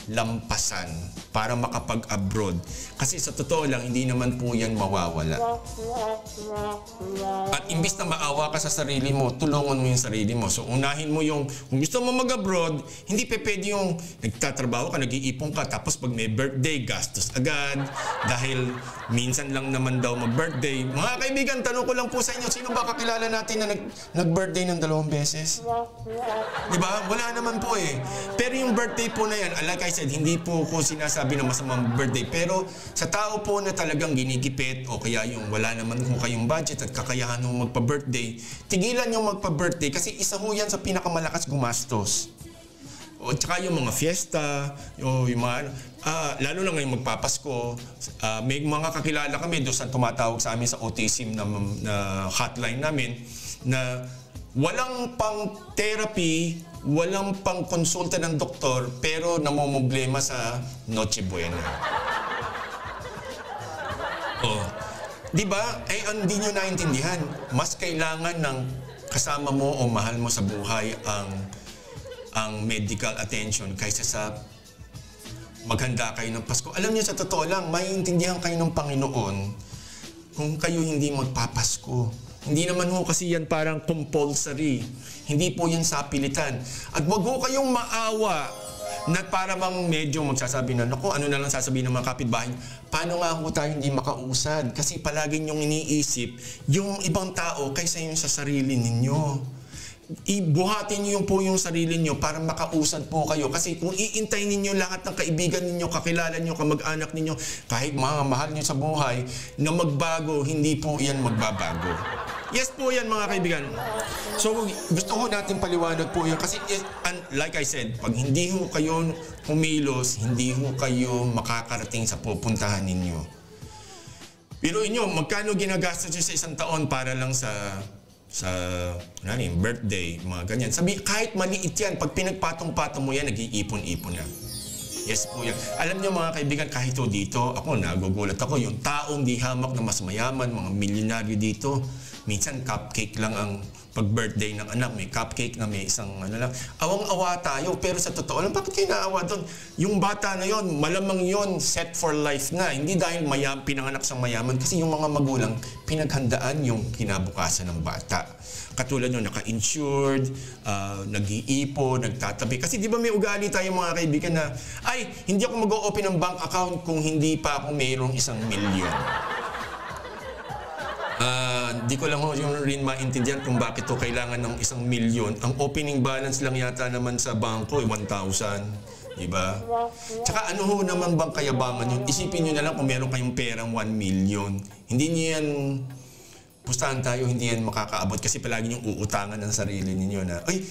lampasan para makapag-abroad. Kasi sa totoo lang, hindi naman po yan mawawala. At imbis na maawa ka sa sarili mo, tulungan mo yung sarili mo. So unahin mo yung, kung gusto mo mag-abroad, hindi pwede yung nagtatrabaho ka, nag-iipon ka, tapos pag may birthday, gastos agad. Dahil minsan lang naman daw mag-birthday. Mga kaibigan, tanong ko lang po sa inyo, sino ba kakilala natin na nag-birthday ng 2 beses? Diba? Wala naman po eh. Pero yung birthday po na yan, like I said, hindi po ko sinasabi na masamang birthday. Pero sa tao po na talagang ginigipit o kaya yung wala naman kung kayong budget at kakayahan mo magpa-birthday, tigilan yung magpa-birthday kasi isa ho yan sa pinakamalakas gumastos. O tsaka yung mga fiesta, yung mga, lalo na ngayong magpapasko, may mga kakilala kami doon sa tumatawag sa amin sa OTSIM na hotline namin na walang pang therapy, walang pang konsulta ng doktor, pero namomblema sa Noche Buena. Di ba? Hindi nyo naintindihan. Mas kailangan ng kasama mo o mahal mo sa buhay ang medical attention kaysa sa maghanda kayo ng Pasko. Alam niyo, sa totoo lang, maiintindihan kayo ng Panginoon kung kayo hindi magpapasko. Hindi naman ho kasi yan parang compulsory. Hindi po yan sapilitan. At wag ho kayong maawa na para bang medyo magsasabi na, naku, ano na lang sasabihin ng mga kapitbahay, paano nga ho tayo hindi makausad? Kasi palagi niyong iniisip yung ibang tao kaysa yung sa sarili ninyo. Ibuhatin niyo po yung sarili niyo para makausad po kayo. Kasi kung iintayin ninyo lahat ng kaibigan ninyo, kakilala niyo, kamag-anak ninyo, kahit mga mahal niyo sa buhay, na magbago, hindi po yan magbabago. Yes po yan, mga kaibigan. So, gusto ko natin paliwanag po yan. Kasi, like I said, pag hindi ho kayo kumilos, hindi ho kayo makakarating sa pupuntahan ninyo. Pero inyo, magkano ginagastos nyo sa isang taon para lang sa birthday, mga ganyan. Sabi, kahit maliit yan, pag pinagpatong-patong mo yan, nag-iipon-ipon yan. Yes po yan. Alam niyo mga kaibigan, kahit dito, ako nagugulat ako, yung taong di hamak na mas mayaman, mga milyonaryo dito, minsan cupcake lang ang pag-birthday ng anak, may cupcake na may isang lang. Awang-awa tayo, pero sa totoo lang, bakit kayo naawa doon? Yung bata na yon, malamang yon set for life na. Hindi dahil pinanganak sa mayaman, kasi yung mga magulang, pinaghandaan yung kinabukasan ng bata. Katulad nyo, naka-insured, nag-iipon, nagtatabi. Kasi di ba may ugali tayo mga kaibigan na, ay, hindi ako mag-o-open ng bank account kung hindi pa ako mayroong 1 milyon. Di ko lang yung rin maintindihan kung bakit to kailangan ng 1 milyon. Ang opening balance lang yata naman sa bangko, 1,000. Diba? Tsaka ano ho naman bang kayabangan yun? Isipin nyo na lang kung meron kayong perang 1 million. Hindi nyo yan, pustahan tayo, hindi yan makakaabot kasi palagi nyo uutangan ng sarili ninyo na, ay,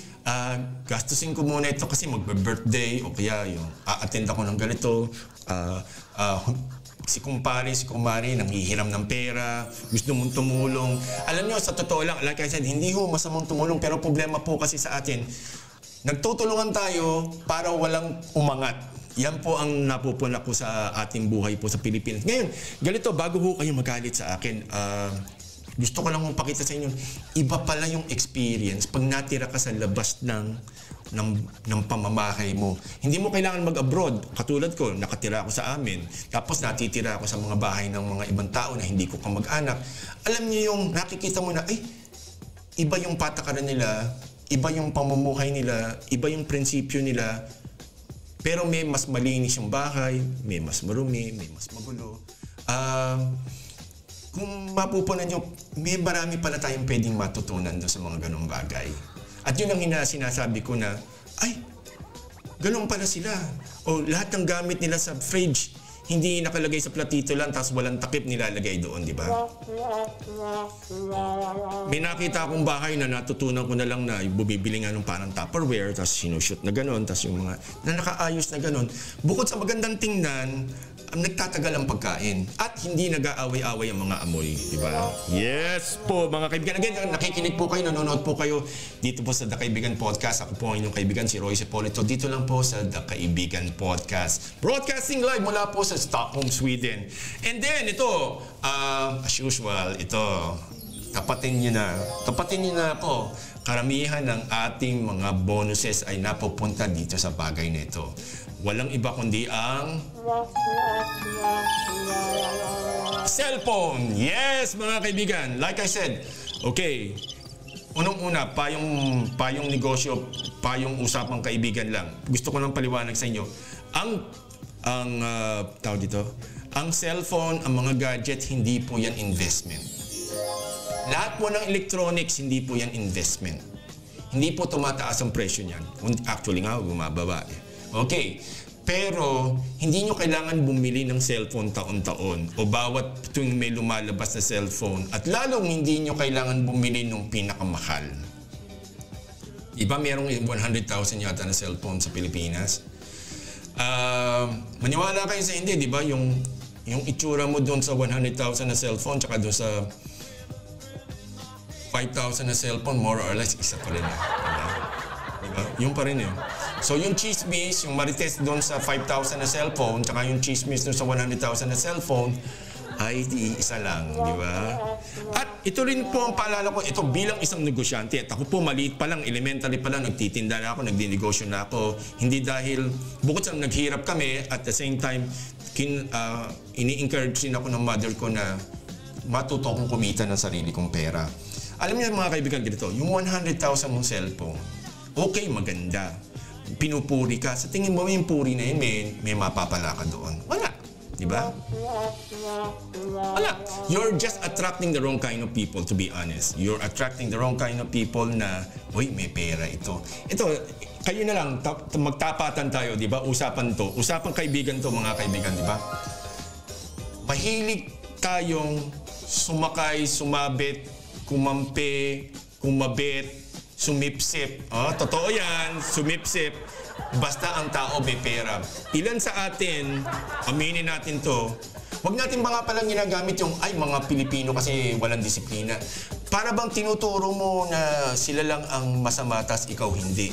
gastusin ko muna ito kasi magbe-birthday o kaya yung a-attend ako ng ganito, si kumpare, si kumari, nanghihiram ng pera, gusto mong tumulong. Alam nyo, sa totoo lang, like I said, hindi ho masamang tumulong, pero problema po kasi sa atin, nagtutulungan tayo para walang umangat. Yan po ang napupuna ko sa ating buhay po sa Pilipinas. Ngayon, ganito, bago ho kayo magalit sa akin, gusto ko lang mong pakita sa inyo, iba pala yung experience pag natira ka sa labas ng pamamahay mo. Hindi mo kailangan mag-abroad. Katulad ko, nakatira ako sa amin. Tapos natitira ako sa mga bahay ng mga ibang tao na hindi ko kamag-anak. Alam niyo yung nakikita mo na, ay, iba yung patakaran nila, iba yung pamumuhay nila, iba yung prinsipyo nila. Pero may mas malinis yung bahay, may mas marumi, may mas magulo. Kung mapupunan nyo, may marami pala tayong pwedeng matutunan doon sa mga ganong bagay. At yun ang sinasabi ko na, ay, ganun pala sila. O lahat ng gamit nila sa fridge, hindi nakalagay sa platito lang, tapos walang takip nilalagay doon, di ba? May nakita akong bahay na natutunan ko na lang na bumibili nga nung parang Tupperware, tapos sinushoot na ganun, tapos yung mga na nakaayos na ganun. Bukod sa magandang tingnan, nagtatagal ang pagkain at hindi nag-aaway-away ang mga amoy, di ba? Yes po, mga kaibigan. Again, nakikinig po kayo, nanonood po kayo dito po sa The Kaibigan Podcast. Ako po ang inyong kaibigan, si Roy Sepolito. Dito lang po sa The Kaibigan Podcast. Broadcasting live mula po sa Stockholm, Sweden. And then, ito, as usual, ito, tapatin nyo na po. Karamihan ng ating mga bonuses ay napupunta dito sa bagay na ito. Walang iba kundi ang cellphone. Yes, mga kaibigan. Like I said, okay, unang-una, payong negosyo, payong usapang kaibigan lang. Gusto ko lang paliwanag sa inyo. Tawag dito, ang cellphone, ang mga gadget, hindi po yan investment. Lahat po ng electronics, hindi po yan investment. Hindi po tumataas ang presyo niyan. Actually nga, bumababa eh. Okay, pero hindi nyo kailangan bumili ng cellphone taon-taon o bawat tuwing may lumalabas na cellphone at lalong hindi nyo kailangan bumili ng pinakamahal. Iba merong 100,000 yata na cellphone sa Pilipinas. Maniwala kayo sa hindi, di ba? Yung itsura mo doon sa 100,000 na cellphone tsaka doon sa 5,000 na cellphone, more or less, isa pa rin. Diba? Yung pa rin yun. So yung chismis, yung marites doon sa 5,000 na cellphone, tsaka yung chismis doon sa 100,000 na cellphone, ay di isa lang, di ba? At ito rin po ang paalala ko, ito bilang isang negosyante. At ako po maliit pa lang, elementary pa lang, nagtitinda na ako, nagdinegosyo na ako. Hindi dahil, bukod sa naghirap kami, at the same time, ini-encourage din ako ng mother ko na matuto akong kumita ng sarili kong pera. Alam niyo mga kaibigan, ganito, yung 100,000 mong cellphone, okay, maganda. Pinupuri ka. Sa tingin mo, yung puri na yun, may mapapala ka doon. Wala. Diba? Wala. You're just attracting the wrong kind of people, to be honest. You're attracting the wrong kind of people na, uy, may pera ito. Ito, kayo na lang, magtapatan tayo, di ba? Usapan to. Usapang kaibigan to, mga kaibigan, di ba? Mahilig tayong sumakay, sumabit, kumampi, kumabit, sumipsip. Totoo yan, sumipsip. Basta ang tao may pera. Ilan sa atin, aminin natin to, huwag natin mga palang ginagamit yung, ay, mga Pilipino kasi walang disiplina. Para bang tinuturo mo na sila lang ang masama, tas ikaw hindi.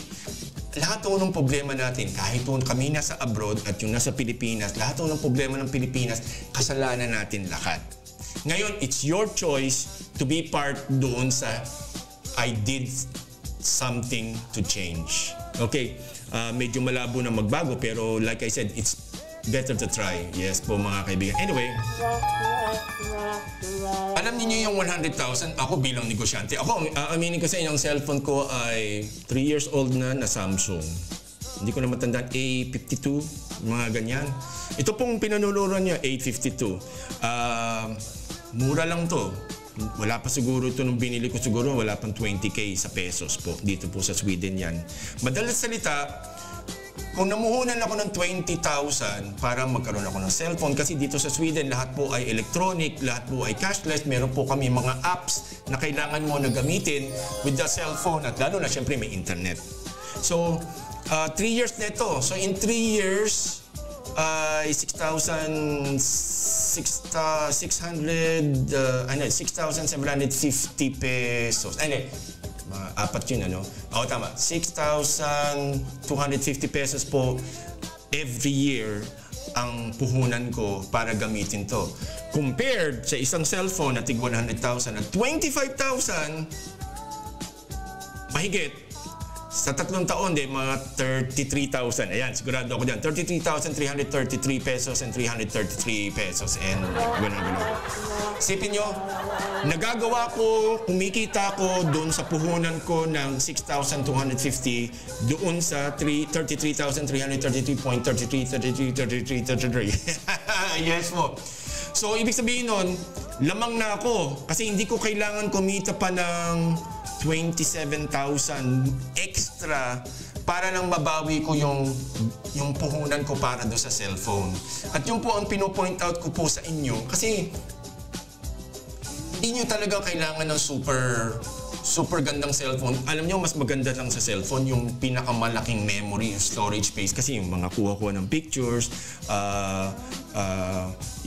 Lahat ng problema natin, kahit kami nasa abroad at yung nasa Pilipinas, lahat ng problema ng Pilipinas, kasalanan natin lahat. Ngayon, it's your choice to be part doon sa I did something to change. Okay, medyo malabo na magbago pero like I said, it's better to try. Yes po mga kaibigan. Anyway, alam niyo yung 100,000, ako bilang negosyante, ako aminin ko sa inyo, ang cellphone ko ay 3 years old na Samsung. Hindi ko na matandaan, A52, mga ganyan. Ito pong pinanuluran niya, A52. Mura lang to. Wala pa siguro ito nung binili ko, siguro wala pang 20K sa pesos po. Dito po sa Sweden yan. Madalas salita, kung namuhunan ako ng 20,000 para magkaroon ako ng cellphone, kasi dito sa Sweden lahat po ay electronic, lahat po ay cashless, meron po kami mga apps na kailangan mo na gamitin with the cellphone at lalo na syempre may internet. So, 3 years na ito. So, in 3 years, 6,750 pesos. Apat yun, ano? Tama. 6,250 pesos po every year ang puhunan ko para gamitin to. Compared sa isang cellphone na tig 100,000 at 25,000, mahigit. Sa 3 taon, mga 33,000. Ayan, sigurado ako dyan. 33,333 pesos and 333 pesos. And gano'n. Isipin nyo, nagagawa ko, kumikita ko doon sa puhunan ko ng 6,250 doon sa 33,333.33. Yes po. So, ibig sabihin nun, lamang na ako. Kasi hindi ko kailangan kumita pa ng 27,000 extra para nang mabawi ko yung puhunan ko para do sa cellphone. At yun po ang pino-point out ko po sa inyo kasi hindi nyo talaga kailangan ng super gandang cellphone. Alam nyo, mas maganda lang sa cellphone yung pinakamalaking memory storage space kasi yung mga kuha ko ng pictures,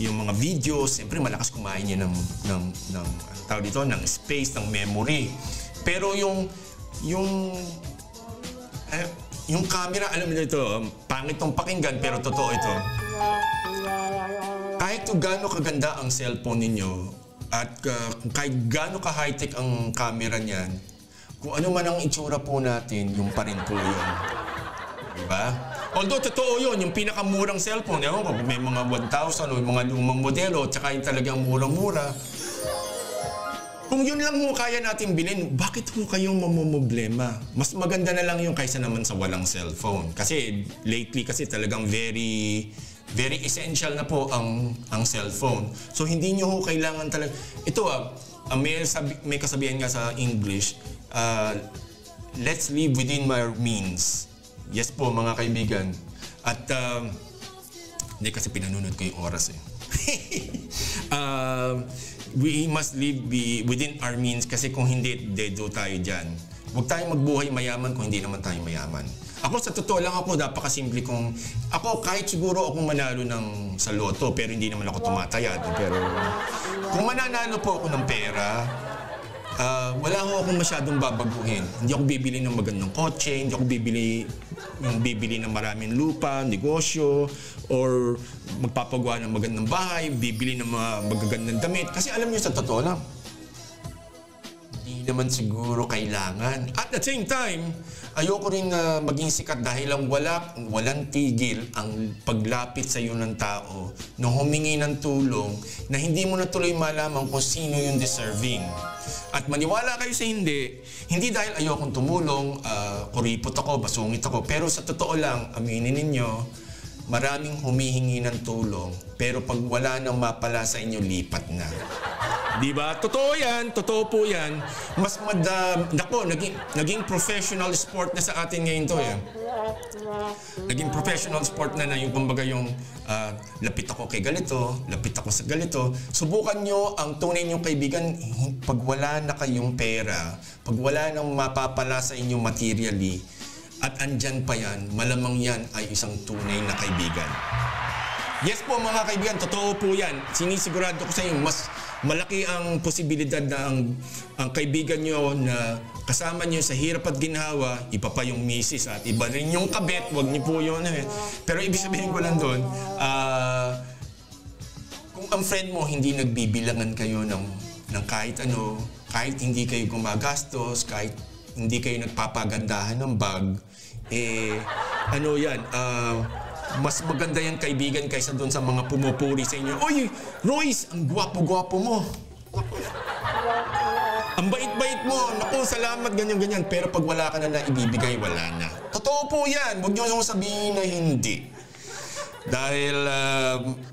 yung mga videos, siyempre malakas kumain yun ng space, ng memory. Pero yung camera, alam mo ito, pangit tong pakinggan pero totoo ito. Kahit kung gaano kaganda ang cellphone ninyo at kahit gaano ka high-tech ang camera niyan, kung ano man ang itsura po natin, yung pa rin po yun. Diba? Although totoo yun, yung pinakamurang cellphone, may mga 1,000 o mga lumang modelo, tsaka yung talagang murang-mura. Kung yun lang ho kaya natin bilhin, bakit ho kayong mamumblema? Mas maganda na lang yung kaysa naman sa walang cellphone. Kasi lately kasi talagang very essential na po ang cellphone. So hindi nyo ho kailangan talaga. Ito may kasabihan nga sa English, let's live within our means. Yes po mga kaibigan. At hindi kasi pinanunod ko yung oras eh. We must live within our means kasi kung hindi, dedo tayo dyan. Huwag tayong magbuhay mayaman kung hindi naman tayo mayaman. Ako sa totoo lang ako, napakasimple kong... Ako kahit siguro akong manalo sa loto pero hindi naman ako tumatayad. Pero kung mananalo po ako ng pera, wala akong masyadong babaguhin. Hindi ako bibili ng magandang kotse, hindi ako bibili ng maraming lupa, negosyo, or magpapagawa ng magandang bahay, bibili ng mga magagandang damit. Kasi alam niyo, sa totoo lang, hindi naman siguro kailangan. At the same time, ayoko rin na maging sikat dahil lang walang tigil ang paglapit sa iyo ng tao na humingi ng tulong na hindi mo na tuloy malaman kung sino yung deserving. At maniwala kayo sa hindi dahil ayokong tumulong, kuripot ako, basungit ako. Pero sa totoo lang, aminin ninyo, maraming humihingi ng tulong. Pero pag wala nang mapala sa inyo, lipat na. Diba? Totoo yan. Totoo po yan. Naging professional sport na sa atin ngayon to eh. Naging professional sport na yung kumbaga yung lapit ako kay ganito, lapit ako sa ganito. Subukan nyo ang tunay nyong kaibigan pag wala na kayong pera, pag wala nang mapapala sa inyo materially, at andyan pa yan, malamang yan ay isang tunay na kaibigan. Yes po mga kaibigan, totoo po yan. Sinisigurado ko sa inyo, mas malaki ang posibilidad na ang kaibigan nyo na kasama nyo sa hirap at ginhawa, iba pa yung misis at iba rin yung kabet, wag niyo po yun. Pero ibig sabihin ko lang doon, kung ang friend mo hindi nagbibilangan kayo ng kahit ano, kahit hindi kayo gumagastos, kahit hindi kayo nagpapagandahan ng bag, mas maganda yung kaibigan kaysa doon sa mga pumupuri sa inyo. Oy, Royce, ang gwapo-gwapo mo. Ang bait-bait mo. Naku, salamat, ganyan-ganyan. Pero pag wala ka na ibibigay, wala na. Totoo po yan. Huwag niyo sabihin na hindi. Dahil,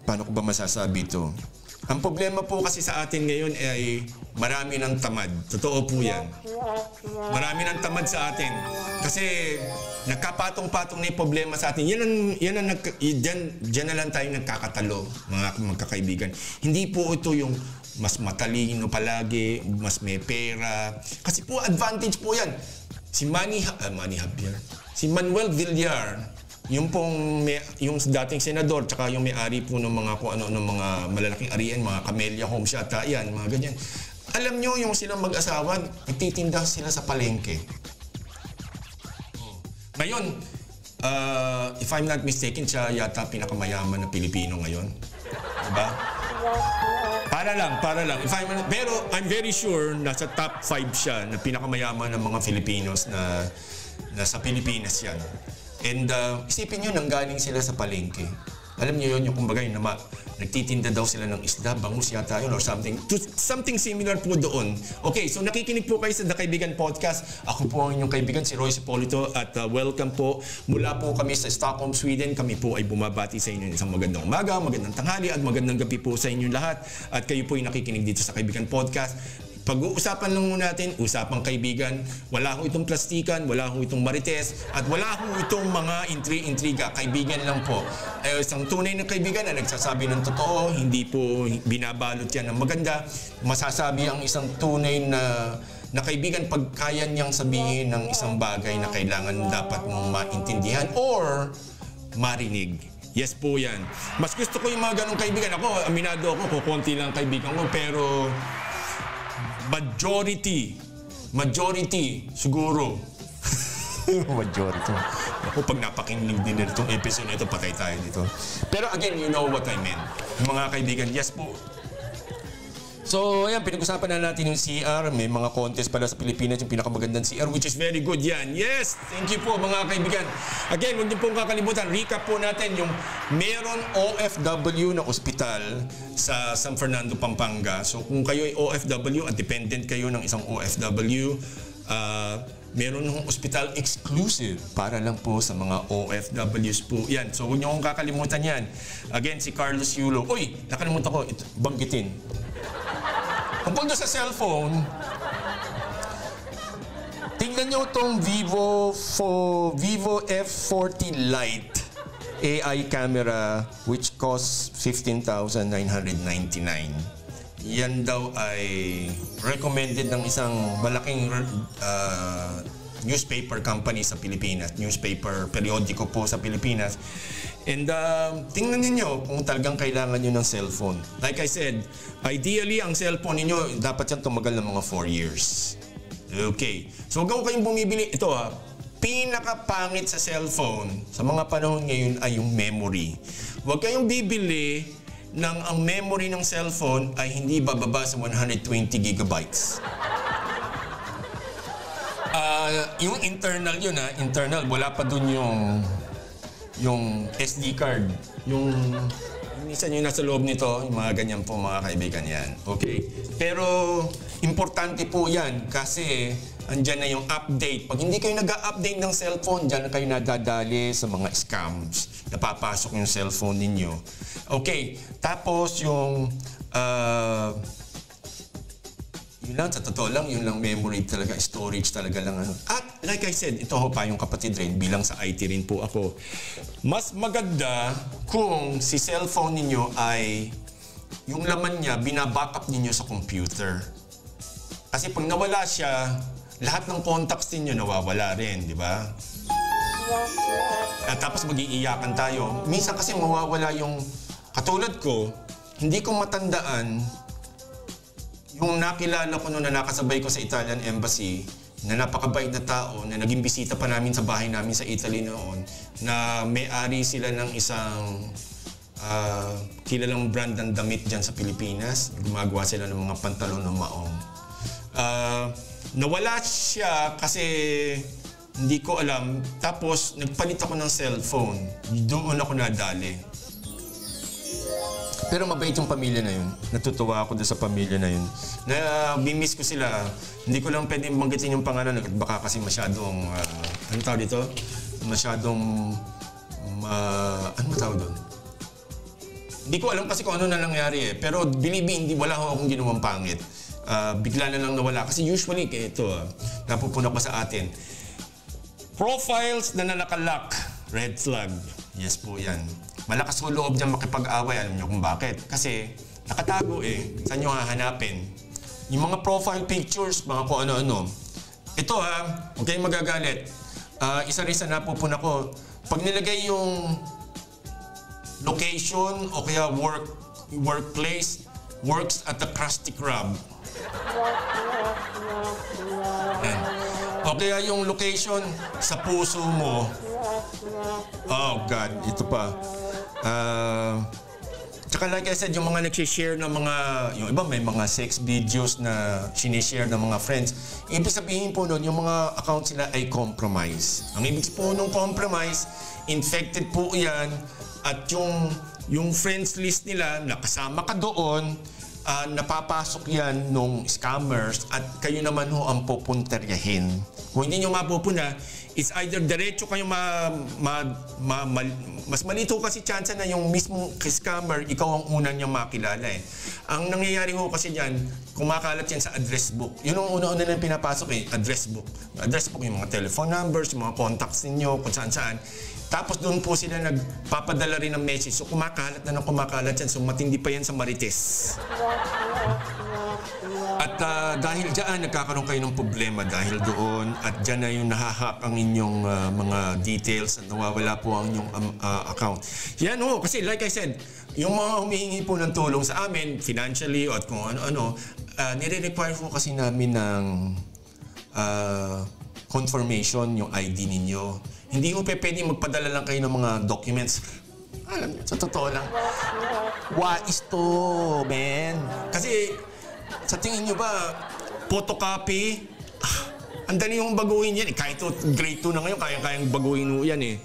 paano ko ba masasabi ito? Ang problema po kasi sa atin ngayon ay marami ng tamad. Totoo po yan. Marami ng tamad sa atin. Kasi nagkapatong-patong na yung problema sa atin. Diyan na lang tayo nagkakatalo, mga magkakaibigan. Hindi po ito yung mas matalino palagi, mas may pera. Kasi po advantage po yan. Si si Manuel Villar, yung dating senador, tsaka yung may-ari po ng mga ng mga malalaking arian, mga Camellia Homes yata, yan, mga ganyan. Alam nyo, yung silang mag-asawa, nagtitinda sila sa palengke. Ngayon, if I'm not mistaken, siya yata pinakamayaman na Pilipino ngayon. Diba? Para lang. Pero I'm very sure nasa top 5 siya na pinakamayaman ng mga Filipinos na sa Pilipinas yan. And isipin nyo, nanggaling sila sa palengke. Alam niyo yun, yung kumbaga yun na nagtitinda daw sila ng isda, bangus yata yun or something. Something similar po doon. Okay, so nakikinig po kayo sa The Kaibigan Podcast. Ako po ang inyong kaibigan, si Royce Hipolito, at welcome po. Mula po kami sa Stockholm, Sweden. Kami po ay bumabati sa inyo isang magandang umaga, magandang tanghali, at magandang gabi po sa inyong lahat. At kayo po ay nakikinig dito sa Kaibigan Podcast. Pag-uusapan lang natin, usapang kaibigan. Wala ho itong plastikan, wala ho itong marites, at wala ho itong mga intriga. Kaibigan lang po. Isang tunay na kaibigan na nagsasabi ng totoo, hindi po binabalot yan ng maganda. Masasabi ang isang tunay na kaibigan pag kaya niyang sabihin ng isang bagay na kailangan dapat mong maintindihan or marinig. Yes po yan. Mas gusto ko yung mga ganong kaibigan. Ako, aminado ako, kukunti lang kaibigan ko, pero majority, siguro. Majority. Ako, pag napakinig din itong episode na ito, patay tayo dito. Pero again, you know what I meant. Mga kaibigan, yes po. So, ayan, pinag-usapan na natin yung CR. May mga contest pala sa Pilipinas, yung pinakamagandang CR, which is very good yan. Yes! Thank you po, mga kaibigan. Again, huwag niyo pong kakalimutan, recap po natin yung meron OFW na ospital sa San Fernando, Pampanga. So, kung kayo ay OFW at dependent kayo ng isang OFW, meron ng ospital exclusive para lang po sa mga OFWs po. Yan. So, huwag niyo kong kakalimutan yan. Again, si Carlos Yulo. Uy, nakalimutan ko, banggitin. Kung sa cellphone, tingnan nyo itong Vivo F40 Lite AI camera which costs 15,999. Yan daw ay recommended ng isang malaking newspaper company sa Pilipinas, newspaper periodiko po sa Pilipinas. And tingnan niyo kung talagang kailangan niyo ng cellphone. Like I said, ideally ang cellphone niyo dapat yan tumagal ng mga 4 years. Okay. So huwag kayong bumibili. Ito pinakapangit sa cellphone sa mga panahon ngayon ay yung memory. Huwag kayong bibili ng ang memory ng cellphone ay hindi bababa sa 120 gigabytes. Yung internal yun internal, wala pa dun yung SD card. Yung minsan yung nasa loob nito, yung mga ganyan po mga kaibigan yan. Okay? Pero importante po yan kasi andyan na yung update. Pag hindi kayo nag-update ng cellphone, dyan na kayo nadadali sa mga scams. Napapasok yung cellphone ninyo. Okay, tapos yung yun lang, sa totoo lang, yun lang memory talaga, storage talaga lang ano. At like I said, ito ho pa yung kapatid rin, bilang sa IT rin po ako. Mas maganda kung si cellphone ninyo ay yung laman niya, binabackup ninyo sa computer. Kasi pag nawala siya, lahat ng contacts ninyo nawawala rin, di ba? At tapos mag-iiyakan tayo. Minsan kasi mawawala yung, katulad ko, hindi ko matandaan yung nakilala ko noon na nakasabay ko sa Italian Embassy, na napakabait na tao, na naging bisita pa namin sa bahay namin sa Italy noon, na may-ari sila ng isang kilalang brand ng damit dyan sa Pilipinas. Gumagawa sila ng mga pantalon ng maong. Nawala siya kasi hindi ko alam. Tapos nagpalit ako ng cellphone. Doon ako nadali. Pero mabait yung pamilya na yun. Natutuwa ako doon sa pamilya na yun. Bimiss ko sila. Hindi ko lang pwede banggitin yung pangalan. Baka kasi masyadong, ano tawag dito? Masyadong, ano tawag doon? Hindi ko alam kasi kung ano na nangyari eh. Pero hindi, wala akong ginawang pangit. Bigla na lang nawala. Kasi usually, ito, napupuna pa sa atin. Profiles na nalakalak. Red flag. Yes po yan. Malakas ko loob dyan makipag-away. Alam niyo kung bakit? Kasi nakatago eh. Saan nyo hahanapin? Yung mga profile pictures, mga kung ano-ano. Ito huwag kayong magagalit. Isa-isa napupuna ko. Pag nilagay yung location o kaya workplace, works at the Krusty Krab. Yan. O kaya yung location sa puso mo. Oh God, ito pa. Tsaka like I said, yung mga nagsishare ng mga, yung iba may mga sex videos na sinishare ng mga friends. Ibig sabihin po nun, yung mga account sila ay compromise. Ang ibig po nung compromise, infected po yan. At yung friends list nila, nakasama ka doon, napapasok yan nung scammers at kayo naman ho ang pupunteryahin. Kung hindi nyo mapupuna, it's either diretso kayo mas malito kasi chance na yung mismong scammer, ikaw ang unang niyang makilala eh. Ang nangyayari ho kasi dyan, kumakalat yan sa address book. Yun ang una-una na pinapasok eh, address book. Address book, yung mga telephone numbers, yung mga contacts ninyo, kung saan-saan. Tapos doon po sila nagpapadala rin ng message. So kumakalat na ng kumakalat yan. So matindi pa yan sa Marites. At dahil dyan, nagkakaroon kayo ng problema dahil doon. At dyan na yung nahahack ang inyong mga details at nawawala po ang inyong account. Yan kasi like I said, yung mga humihingi po ng tulong sa amin, financially at kung ano-ano, nire-require po kasi namin ng confirmation yung ID ninyo. Hindi ko pwede magpadala lang kayo ng mga documents. Alam niyo, sa totoo lang. What is to, man? Kasi, sa tingin nyo ba, photocopy? Ang dali yung baguhin yan. Kahit grade 2 na ngayon, kaya-kayang baguhin mo yan eh.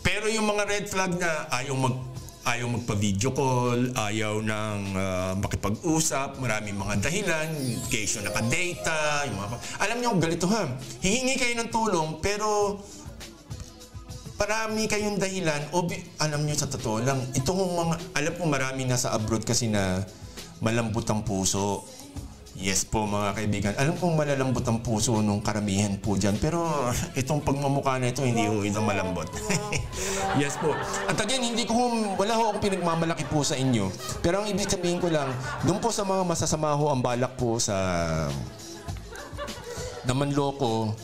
Pero yung mga red flag na ayaw magpa-video call, ayaw nang makipag-usap, maraming mga dahilan, location naka-data, yung mga... Alam niyo, ganito hihingi kayo ng tulong, pero marami kayong dahilan. Alam niyo, sa totoo lang, itong mga... Alam ko marami nasa abroad kasi na malambot ang puso. Yes po, mga kaibigan. Alam kong malalambot ang puso nung karamihan po dyan. Pero itong pagmamukha na ito, hindi ho ito malambot. Yes po. At again, wala ho akong pinagmamalaki po sa inyo. Pero ang ibig sabihin ko lang, doon po sa mga masasama ho ang balak po sa namanloko,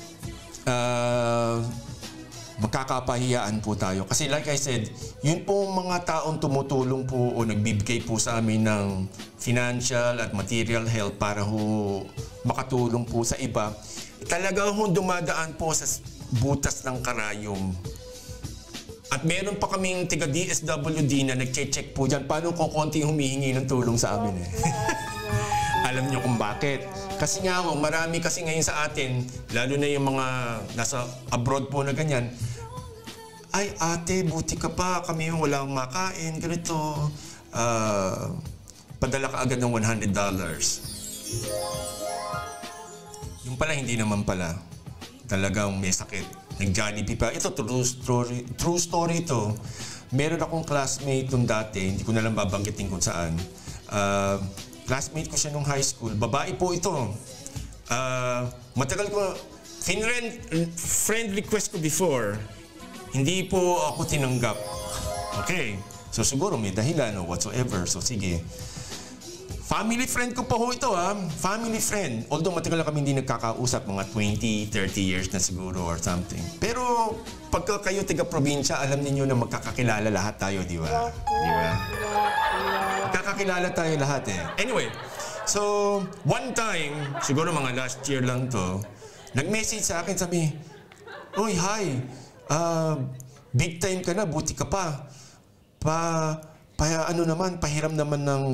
magkakapahiyaan po tayo. Kasi like I said, yun po mga taong tumutulong po o nagbibigay po sa amin ng financial at material help para ho makatulong po sa iba. Talaga ho dumadaan po sa butas ng karayom. At meron pa kaming tiga DSWD na nagche-check po dyan. Paano kung konti humihingi ng tulong sa amin eh? Alam nyo kung bakit. Kasi nga ho, marami kasi ngayon sa atin, lalo na yung mga nasa abroad po na ganyan, ay ate, buti ka pa, kami yung walang makain, ganito. Padala ka agad ng $100. Yung pala, hindi naman pala. Talagang may sakit. Nag-Jollibee pa. Ito, true story ito. Meron akong classmate nung dati, hindi ko na lang babanggitin kung saan. Classmate ko siya nung high school. Babae po ito. Matagal ko, friend request ko before. Hindi po ako tinanggap. Okay. So siguro may dahilan o whatsoever. So sige. Family friend ko pa ho ito ha. Family friend. Although matagal na kami hindi nagkakausap. Mga 20, 30 years na siguro or something. Pero pagka kayo taga-probinsya, alam niyo na magkakakilala lahat tayo, di ba? Di ba? Kakakilala tayo lahat eh. Anyway, so one time, siguro mga last year lang to, nag-message sa akin, sabi, "Uy, hi, big time ka na, buti ka pa. Pahiram naman ng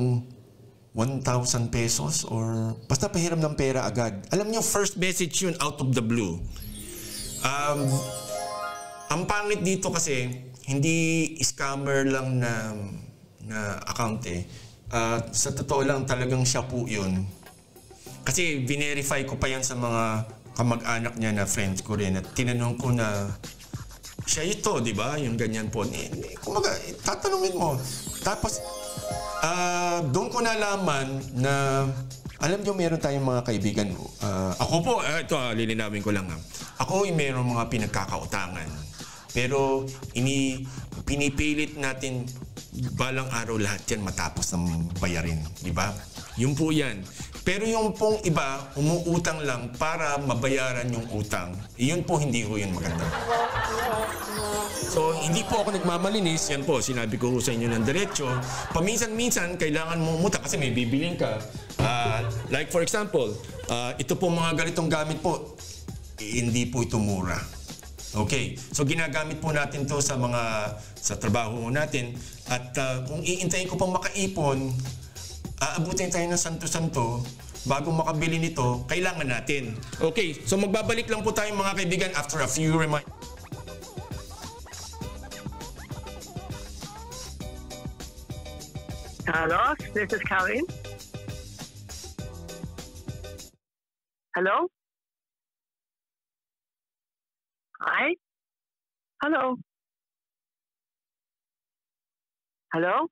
1,000 pesos or basta pahiram ng pera agad." Alam niyo, first message yun out of the blue. Ang pangit dito kasi, hindi scammer lang na account eh. Sa totoo lang talagang siya po yun. Kasi verify ko pa yan sa mga kamag-anak niya na friends ko rin at tinanong ko na siya ito, di ba? Yung ganyan po. Kumaga, tatanungin mo. Tapos, doon ko nalaman na alam niyo meron tayong mga kaibigan. Ako po, ito lilinawin ko lang. Ako ay meron mga pinagkakautangan. Pero pinipilit natin balang araw lahat yan matapos ng bayarin, di ba? Yun po yan. Pero yung pong iba, umuutang lang para mabayaran yung utang. Yun po, hindi ko yun maganda. So, hindi po ako nagmamalinis. Yan po, sinabi ko sa inyo ng diretso. Paminsan-minsan, kailangan mo umutang kasi may bibilin ka. Like for example, ito po mga ganitong gamit po, hindi po ito mura. Okay, so ginagamit po natin to sa trabaho natin at kung iintayin ko pang makaipon, aabutin tayo ng santo-santo bago makabili nito, kailangan natin. Okay, so magbabalik lang po tayo mga kaibigan after a few reminders. Hello, this is Karen. Hello? Hi? Hello? Hello?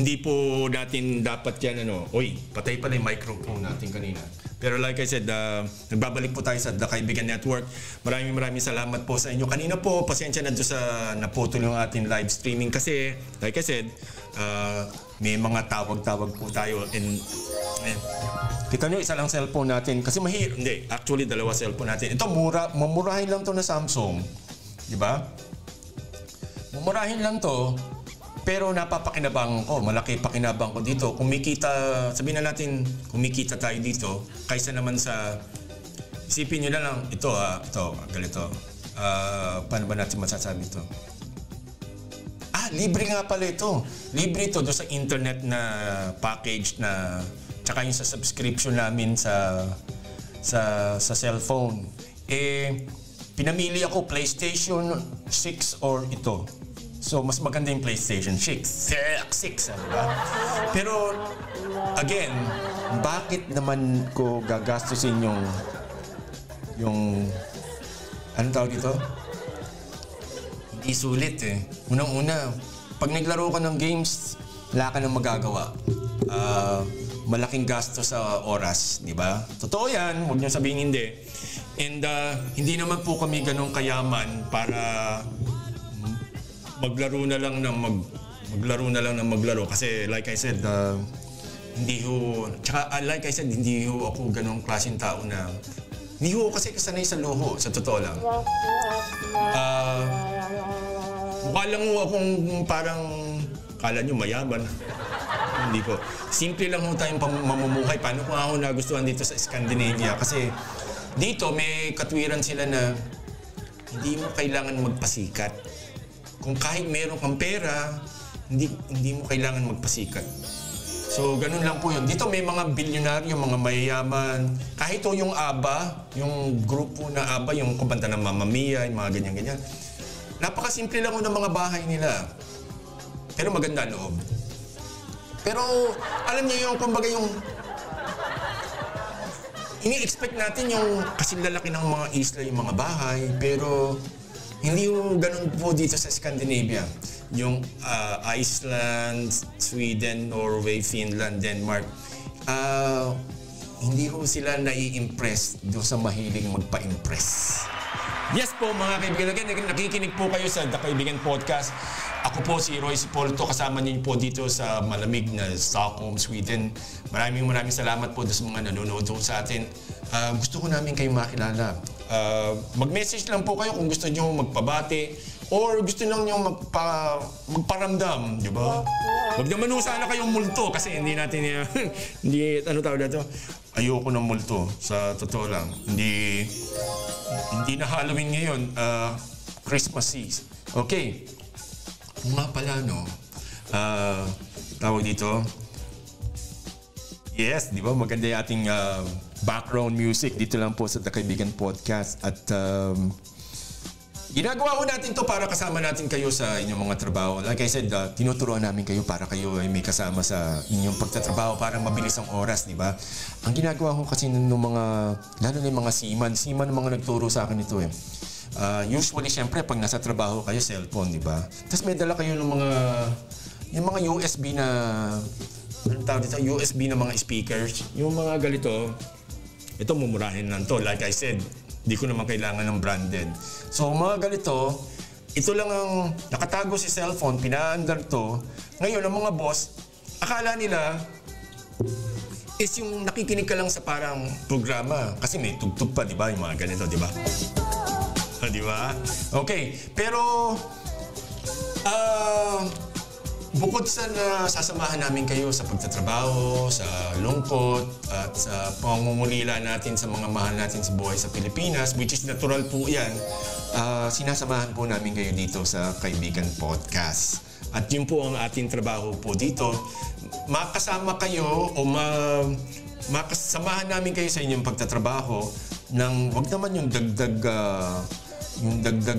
Hindi po natin dapat yan, Uy, patay pala yung microphone natin kanina. Pero like I said, nagbabalik po tayo sa The Kaibigan Network. Maraming salamat po sa inyo. Kanina po, pasensya na doon sa naputol yung ating live streaming kasi, like I said, may mga tawag-tawag po tayo. And kita nyo, isa lang cellphone natin. Kasi hindi, actually, dalawa cellphone natin. Ito, mamurahin lang to na Samsung. Di ba? Mamurahin lang to. Pero napapakinabangan ko, malaki pakinabang ko dito. Sabihin na natin, kumikita tayo dito, kaysa naman sa, isipin nyo na lang, ito, ganito. Paano ba natin masasabi ito? Libre nga pala ito. Libre ito doon sa internet na package na, tsaka yung sa subscription namin sa cellphone. Pinamili ako PlayStation 6 or ito. So, mas maganda yung PlayStation 6. Diba? Pero, again, bakit naman ko gagastusin yung anong tawag dito? Hindi sulit eh. Unang-una, pag naglaro ka ng games, wala ka nang magagawa. Malaking gasto sa oras, di ba? Totoo yan, huwag niyo sabihin hindi. And hindi naman po kami ganun kayaman para maglaro na lang ng maglaro. Kasi like I said, hindi ho ako ganung klaseng tao na hindi ho kasi kasanay sa luho, sa totoo lang. Mukha lang ho akong parang, kala nyo mayaman. Hindi po. Simple lang ho tayong mamumuhay. Paano ko ako nagustuhan dito sa Scandinavia? Kasi dito may katwiran sila na hindi mo kailangan magpasikat. Kung kahit meron kang pera, hindi mo kailangan magpasikat. So, ganun lang po yun. Dito may mga bilyonaryo, mga mayayaman. Kahit o yung ABBA, yung grupo na ABBA, yung kumanta ng Mamma Mia, yung mga ganyan-ganyan. Napakasimple lang ho ng mga bahay nila. Pero maganda loob. Pero, alam niyo yung, kumbaga yung ini-expect natin yung kasing lalaki ng mga isla, yung mga bahay, pero hindi yung ganun po dito sa Scandinavia. Yung Iceland, Sweden, Norway, Finland, Denmark, hindi ho sila nai-impress doon sa mahiling magpa-impress. Yes po mga kaibigan, nakikinig po kayo sa The Kaibigan Podcast. Ako po si Roy Sipolto, kasama niyo po dito sa malamig na Stockholm, Sweden. Maraming salamat po sa mga nanonood po sa atin. Gusto ko namin kayo makilala. Mag-message lang po kayo kung gusto niyo magpabati or gusto lang niyo magparamdam, di ba? Wag naman sana kayong multo kasi hindi natin hindi ano tawag dito. Ayoko ng multo sa totoo lang. Hindi na Halloween ngayon, Christmas Eve. Okay. Kung nga pala, no, tawag dito, yes, di ba, maganda yung ating background music dito lang po sa The Kaibigan Podcast. At ginagawa ko natin to para kasama natin kayo sa inyong mga trabaho. Like I said, tinuturuan namin kayo para kayo ay may kasama sa inyong pagtatrabaho para mabilis ang oras, di ba? Ang ginagawa ko kasi ng mga, lalo na yung mga seaman mga nagturo sa akin ito eh. Usually, siyempre, pag nasa trabaho kayo, cellphone, di ba? Tapos may dala kayo ng yung mga USB na, anong tawag dito? USB na mga speakers. Yung mga ganito, ito mumurahin lang to. Like I said, di ko naman kailangan ng branded. So, mga ganito, ito lang ang nakatago si cellphone, pinaandar to. Ngayon, ang mga boss, akala nila is yung nakikinig ka lang sa parang programa. Kasi may tugtog pa, di ba? Yung mga ganito, di ba? Di ba? Okay. Pero, bukod sa sasamahan namin kayo sa pagtatrabaho, sa lungkot, at sa pangungulila natin sa mga mahal natin sa buhay sa Pilipinas, which is natural po yan, sinasamahan po namin kayo dito sa Kaibigan Podcast. At yun po ang ating trabaho po dito. Makasama kayo o makasamahan namin kayo sa inyong pagtatrabaho ng wag naman yung dagdag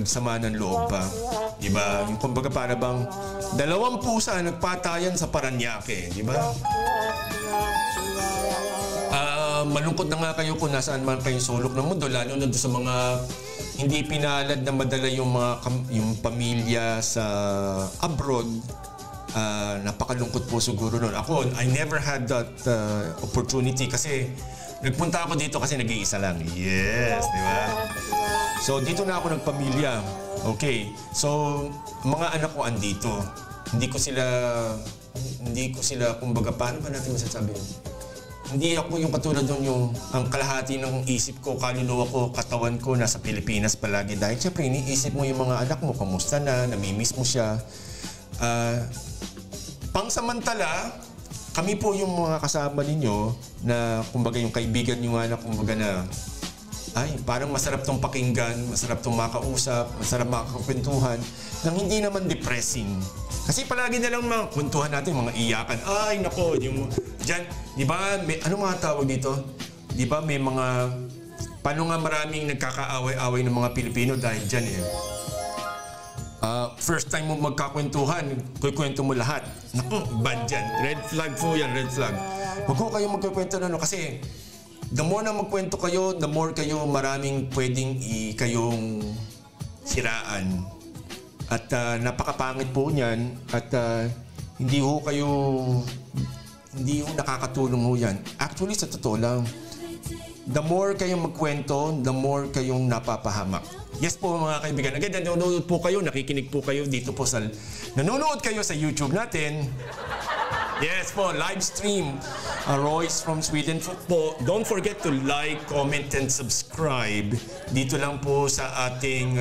sama ng loob pa. Diba? Yung kumbaga para bang dalawang pusa nagpatayan sa Paranaque. Diba? Malungkot na nga kayo kung nasaan man kayong sulok ng mundo, lalo na sa mga hindi pinalad na madala yung pamilya sa abroad. Napakalungkot po siguro nun. Ako, I never had that opportunity kasi nagpunta ako dito kasi nag-iisa lang. Yes, di ba? So, dito na ako nagpamilya. Okay. So, mga anak ko andito. Hindi ko sila, kumbaga, paano ba natin masasabi yun? Hindi ako yung katulad doon ang kalahati ng isip ko, kaluluwa ko, katawan ko, nasa Pilipinas palagi. Dahil siyempre, iniisip mo yung mga anak mo, kamusta na, namimiss mo siya. pangsamantala, kami po yung mga kasama ninyo na kumbaga yung kaibigan nyo nga na kumbaga na ay, parang masarap tong pakinggan, masarap tong makausap, masarap makakakwentuhan nang hindi naman depressing. Kasi palagi na lang mga kwentuhan natin, mga iyakan. Ay, nako, yung dyan, di ba, ano mga tawag dito? Di ba, may mga, paano nga maraming nagkakaaway-away ng mga Pilipino dahil dyan eh. First time mo magkakwentuhan, kukwento mo lahat. Naku, bad dyan. Red flag po yan, red flag. Huwag ko kayo magkukwento na kasi the more na magkwento kayo, the more kayo maraming pwedeng kayong siraan. At napakapangit po niyan at hindi ho nakakatulong ho yan. Actually, sa totoo lang, the more kayong magkwento, the more kayong napapahamak. Yes po mga kaibigan. Again, nanonood po kayo, nakikinig po kayo dito po sa... Nanonood kayo sa YouTube natin. Yes po, live stream. Royce from Sweden po. Don't forget to like, comment, and subscribe. Dito lang po sa ating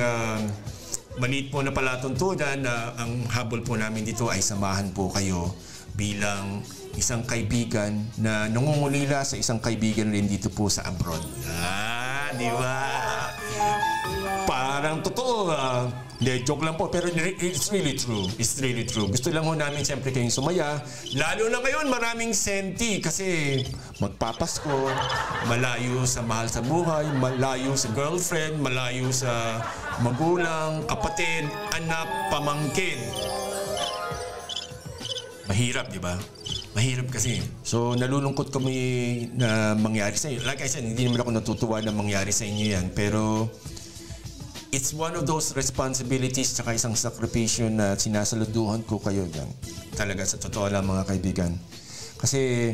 maliit po na palatuntunan na ang habol po namin dito ay samahan po kayo bilang isang kaibigan na nangungulila sa isang kaibigan rin dito po sa abroad. Di ba? Parang totoo. Joke lang po. Pero it's really true. It's really true. Gusto lang ho namin siyempre kayong sumaya. Lalo na ngayon, maraming senti kasi magpapasko, malayo sa mahal sa buhay, malayo sa girlfriend, malayo sa magulang, kapatid, anak, pamangkin. Mahirap, di ba? Mahirap kasi. So, nalulungkot kami na mangyari sa inyo. Like I said, hindi naman ako natutuwa na mangyari sa inyo yan. Pero, it's one of those responsibilities tsaka isang sakripisyo na sinasaluduhan ko kayo yan. Talaga, sa totoo lang mga kaibigan. Kasi,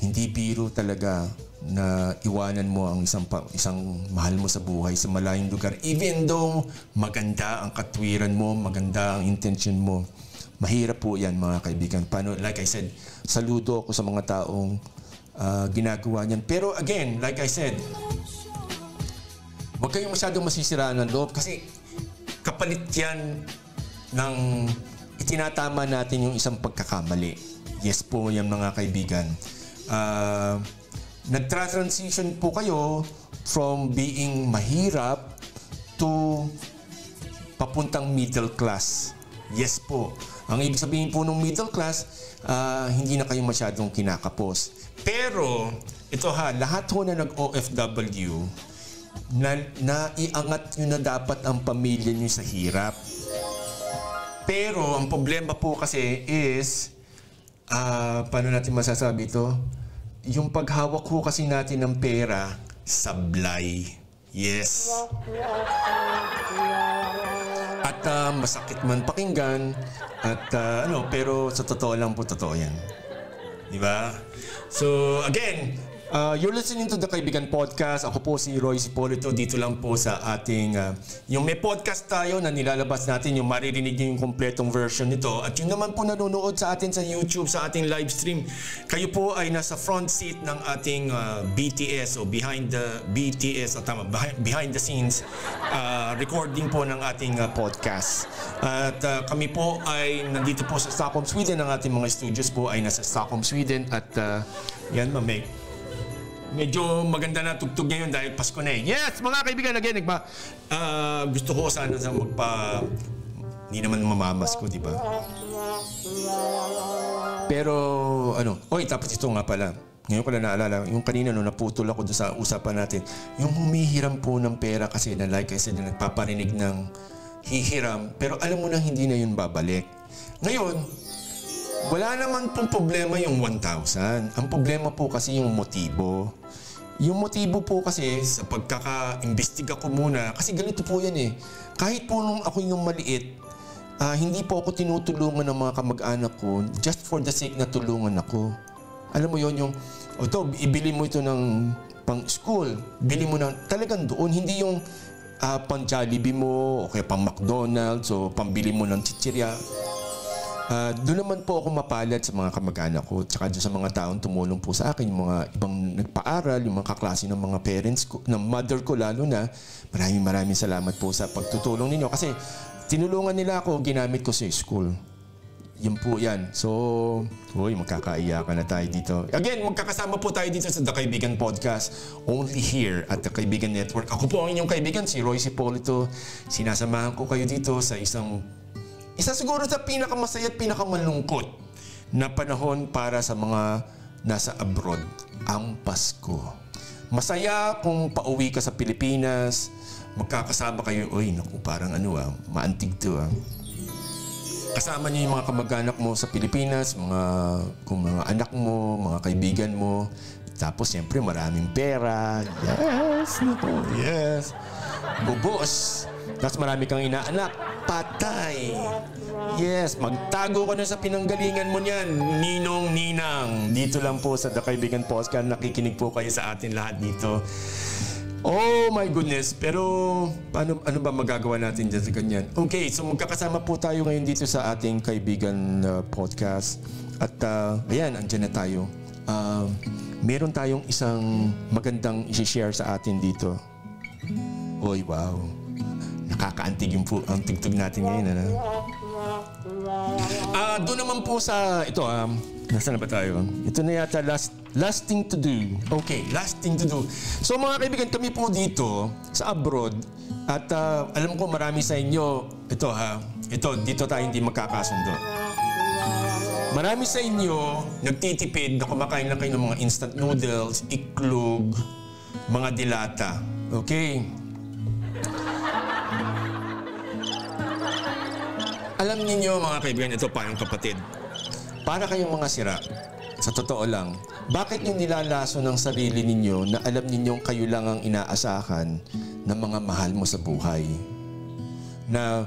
hindi biro talaga na iwanan mo ang isang mahal mo sa buhay sa malayong lugar. Even though maganda ang katwiran mo, maganda ang intention mo. Mahirap po yan mga kaibigan. Paano, like I said, saludo ako sa mga taong ginagawa niyan. Pero again, like I said, huwag kayong masyadong masisiraan ng loob kasi kapalit yan ng itinatama natin yung isang pagkakamali. Yes po yan mga kaibigan. Nagtra-transition po kayo from being mahirap to papuntang middle class. Yes po. Ang ibig sabihin po ng middle class, hindi na kayo masyadong kinakapos. Pero, ito lahat ho na nag-OFW, naiangat nyo na dapat ang pamilya nyo sa hirap. Pero, ang problema po kasi is, paano natin masasabi ito? Yung paghawak ho kasi natin ng pera, sablay. Yes. At masakit man pakinggan at pero sa totoo lang po totoo yan. Di ba? So again, you're listening to the Kaibigan Podcast. Ako po si Royce Hipolito. Dito lang po sa ating yung may podcast tayo na nilalabas natin, yung maririnig niyo yung kompletong version nito. At yung naman po nanonood sa atin sa YouTube, sa ating live stream, kayo po ay nasa front seat ng ating BTS o behind the scenes recording po ng ating podcast. At kami po ay nandito po sa Stockholm, Sweden. Ang ating mga studios po ay nasa Stockholm, Sweden. At yan, medyo maganda na tugtog ngayon dahil Pasko na eh. Yes, mga kaibigan, again, gusto ko sana sa hindi naman mamamas ko, di ba? Pero, tapos ito nga pala. Ngayon ko lang naalala, yung kanina naputol ako doon sa usapan natin. Yung humihiram po ng pera kasi na like I said, na nagpaparinig ng hihiram, pero alam mo na hindi na yun babalik. Ngayon, wala naman pong problema yung 1,000. Ang problema po kasi yung motibo. Yung motibo po kasi sa pagkaka-imbestiga ko muna, kasi ganito po yan eh. Kahit po nung ako yung maliit, hindi po ako tinutulungan ng mga kamag-anak ko just for the sake na tulungan ako. Alam mo yon yung, ibili mo ito ng pang-school, bili mo na talagang doon, hindi yung pang-Jollibee mo, o kaya pang-McDonald's, o pambili mo ng chichirya. Doon naman po ako mapalad sa mga kamag-anak ko, tsaka doon sa mga taong tumulong po sa akin, yung mga ibang nagpaaral, yung mga kaklase ng mga parents ko, ng mother ko lalo na. Maraming salamat po sa pagtutulong ninyo kasi tinulungan nila ako, ginamit ko sa school. Yan po yan. So, magkakaiyakan na tayo dito. Again, magkakasama po tayo dito sa The Kaibigan Podcast. Only here at The Kaibigan Network. Ako po ang inyong kaibigan, si Roy Cipolito. Sinasamahan ko kayo dito sa isa siguro sa pinakamasaya at pinakamalungkot na panahon para sa mga nasa abroad, ang Pasko. Masaya kung pauwi ka sa Pilipinas, magkakasama kayo. Parang maantig to Kasama niyo yung mga kamag-anak mo sa Pilipinas, kung mga anak mo, mga kaibigan mo. Tapos siyempre maraming pera. Yes. Bubos. Tapos marami kang inaanak. Patay. Yes, magtago ka na sa pinanggalingan mo niyan. Ninong, ninang. Dito lang po sa The Kaibigan Podcast. Nakikinig po kayo sa atin lahat dito. Oh my goodness. Pero ano ba magagawa natin dyan sa ganyan? Okay, so magkakasama po tayo ngayon dito sa ating Kaibigan Podcast. At ayan, andyan na tayo. Meron tayong isang magandang i-share sa atin dito. Oy, wow. Nakakaantig ang tugtog natin ngayon. Doon naman po sa ito, nasaan na ba tayo? Ito na yata last thing to do. Okay, last thing to do. So mga kaibigan, kami po dito sa abroad at alam ko marami sa inyo, dito tayo hindi magkakasundo. Marami sa inyo nagtitipid na kumakain lang kayo ng mga instant noodles, iklog, mga dilata. Okay? Alam niyo mga kaibigan, ito pa yung kapatid. Para kayong mga sira, sa totoo lang, bakit yung nilalaso ng sarili ninyo na alam ninyong kayo lang ang inaasahan ng mga mahal mo sa buhay? Na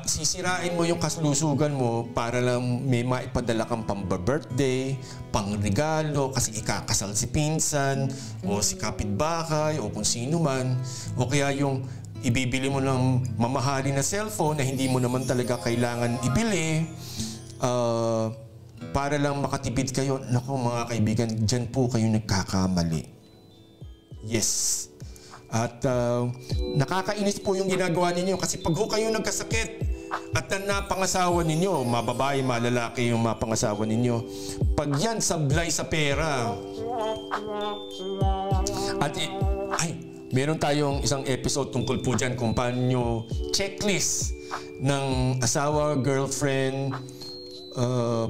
sisirain mo yung kalusugan mo para lang may maipadala kang pang-birthday, pang-regalo, kasi ikakasal si pinsan, o si kapitbahay, o kung sino man, o kaya yung ibibili mo ng mamahalin na cellphone na hindi mo naman talaga kailangan ibili para lang makatipid kayo. Naku mga kaibigan, dyan po kayo nagkakamali. Yes. At nakakainis po yung ginagawa ninyo kasi pag kayo nagkasakit at napangasawa ninyo, mababae, malalaki yung mapangasawa ninyo, pag yan sablay sa pera. At meron tayong isang episode tungkol po dyan kung paano nyo checklist ng asawa, girlfriend,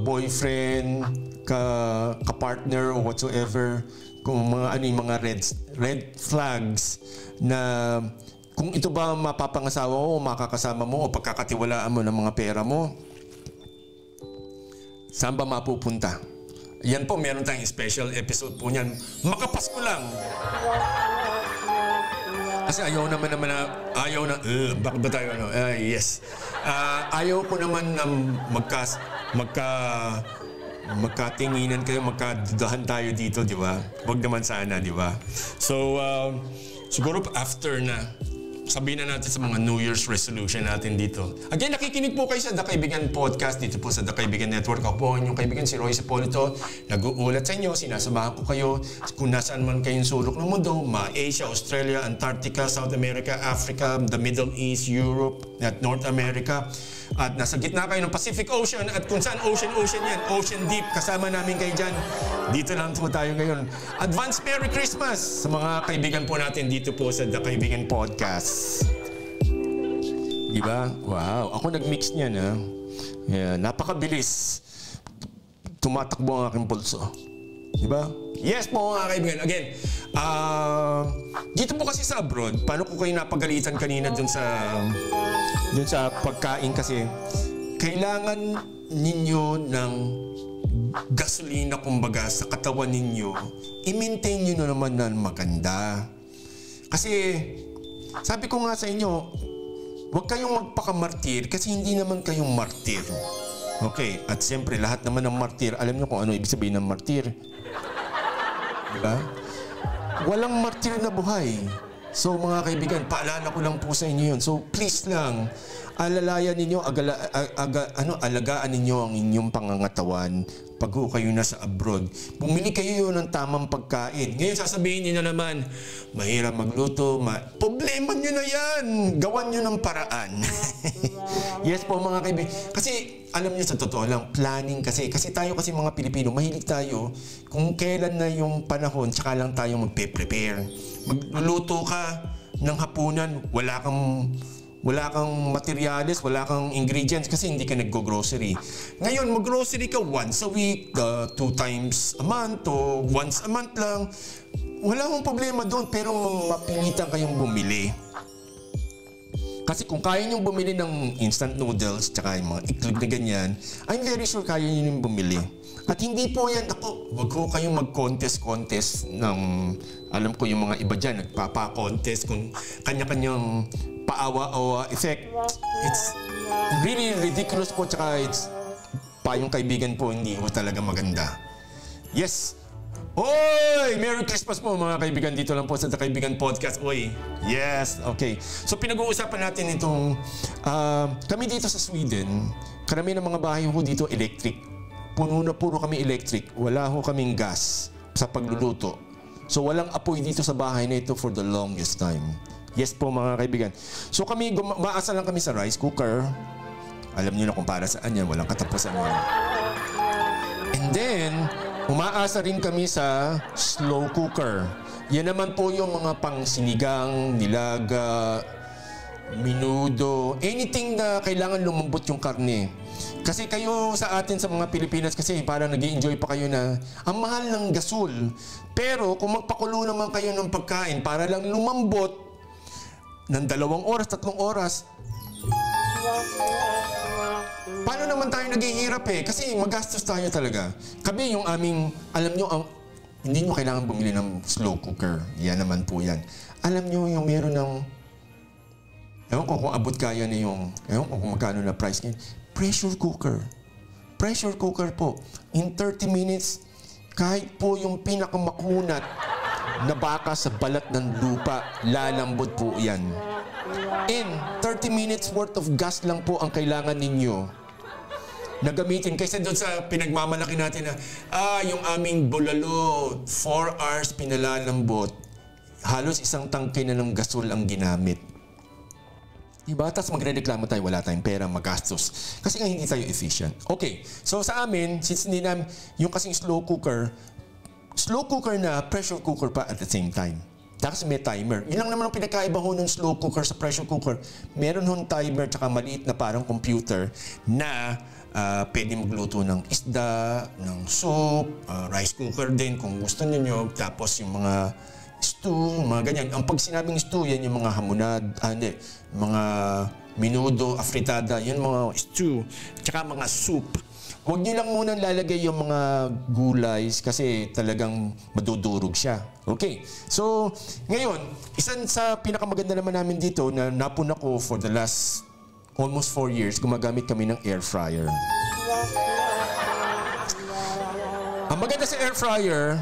boyfriend, ka-partner or whatsoever, kung mga red flags na kung ito ba mapapangasawa mo o makakasama mo o pagkakatiwalaan mo ng mga pera mo, saan ba mapupunta? Yan po, meron tayong special episode po niyan. Makapasko lang. Kasi ayaw na, bakit ba tayo yes. Ayaw ko naman na magkatinginan kayo, magkadudahan tayo dito, di ba? Huwag naman sana, di ba? So, siguro after na, sabihin na natin sa mga New Year's resolution natin dito. Again, nakikinig po kayo sa The Kaibigan Podcast dito po sa The Kaibigan Network. Ako po ang inyong kaibigan si Roy Cipolito. Nag-uulat sa inyo, sinasamahan ko kayo kung nasaan man kayong sulok ng mundo, Asia, Australia, Antarctica, South America, Africa, the Middle East, Europe, at North America. At nasa gitna kayo ng Pacific Ocean at kung saan ocean yan, Ocean Deep, kasama namin kayo dyan. Dito lang po tayo ngayon. Advance Merry Christmas sa mga kaibigan po natin dito po sa The Kaibigan Podcast. Diba? Wow. Ako nag-mix niyan, ha? Yeah, napakabilis. Tumatakbo ang aking pulso. Diba? Yes po mga kaibigan. Again, dito po kasi sa abroad, paano ko kayo napagalitan kanina dun sa pagkain kasi kailangan ninyo ng gasolina kumbaga sa katawan ninyo. I-maintain nyo na naman na maganda. Kasi sabi ko nga sa inyo, huwag kayong magpakamartir kasi hindi naman kayong martir. Okay, at siyempre lahat naman ng martir, alam nyo kung ano ibig sabihin ng martir. Diba? Walang martir na buhay. So mga kaibigan, paalala ko lang po sa inyo yun. So please lang, alalayan ninyo, alagaan ninyo ang inyong pangangatawan pag kayo nasa abroad. Bumili kayo ng tamang pagkain. Ngayon sasabihin niyo na naman, mahirap magluto, problema niyo na yan. Gawan niyo ng paraan. Yes po mga kaibigan. Kasi alam niyo sa totoo lang, planning kasi tayo kasi mga Pilipino, mahilig tayo kung kailan na yung panahon, tsaka lang tayo magpe-prepare. Magluluto ka ng hapunan, wala kang materyales, wala kang ingredients kasi hindi ka naggo-grocery. Ngayon, mag-grocery ka once a week, 2 times a month, o once a month lang. Wala akong problema doon, pero mapilitan kayong bumili. Kasi kung kaya niyong bumili ng instant noodles, tsaka yung mga iklog na ganyan, I'm very sure kaya niyo yung bumili. At hindi po yan, wag ko kayong mag-contest ng, alam ko yung mga iba dyan, nagpapa-contest kung kanya-kanyang paawa-awa effect. It's really ridiculous po, tsaka it's payong kaibigan po, hindi po talaga maganda. Yes! Oy! Merry Christmas po mga kaibigan, dito lang po sa The Kaibigan Podcast. Oy! Yes! Okay. So pinag-uusapan natin itong, kami dito sa Sweden, karamihan ng mga bahay ko dito electric. Puro kami electric. Wala ho kaming gas sa pagluluto. So walang apoy dito sa bahay na ito for the longest time. Yes po mga kaibigan. So kami, maasa lang kami sa rice cooker. Alam niyo na kung para saan yan. Walang katapusan yan. And then, umaasa rin kami sa slow cooker. Yan naman po yung mga pang sinigang, nilaga, minudo, anything na kailangan lumambot yung karne. Kasi kayo sa atin sa mga Pilipinas kasi parang nag-i-enjoy pa kayo na ang mahal ng gasol. Pero kung magpakulo naman kayo ng pagkain para lang lumambot ng 2 oras, 3 oras, paano naman tayo naghihirap eh? Kasi magastos tayo talaga. Kami yung aming, alam nyo, hindi nyo kailangan bumili ng slow cooker. Yan naman po yan. Alam nyo yung meron ng, ewan ko kung abot kaya na yung, ewan ko kung magkano na price ngayon. Pressure cooker. Pressure cooker po. In 30 minutes, kahit po yung pinakamakunat na baka sa balat ng lupa, lalambot po yan. In 30 minutes worth of gas lang po ang kailangan ninyo na gamitin. Kaysa doon sa pinagmamalaki natin na, yung aming bulalo, 4 hours pinalalambot, halos 1 tangke na ng gasol ang ginamit. Diba? Tapos magre-reklamo tayo, wala tayong pera, magastos. Kasi nga hindi tayo efficient. Okay, so sa amin, since hindi namin, yung kasing slow cooker na pressure cooker pa at the same time. Tapos may timer. Yun lang naman ang pinakaiba ho ng slow cooker sa pressure cooker. Meron hong timer tsaka maliit na parang computer na pwede magluto ng isda, ng soup, rice cooker din kung gusto niyo. Tapos yung mga stew, mga ganyan. Ang pag sinabing stew, yan yung mga hamonad, mga minudo, afritada, yun mga stew, tsaka mga soup. Huwag niyo lang muna lalagay yung mga gulays kasi talagang madudurog siya. Okay. So, ngayon, isan sa pinakamaganda naman namin dito na napuna ko for the last almost 4 years, gumagamit kami ng air fryer. Ang maganda sa air fryer,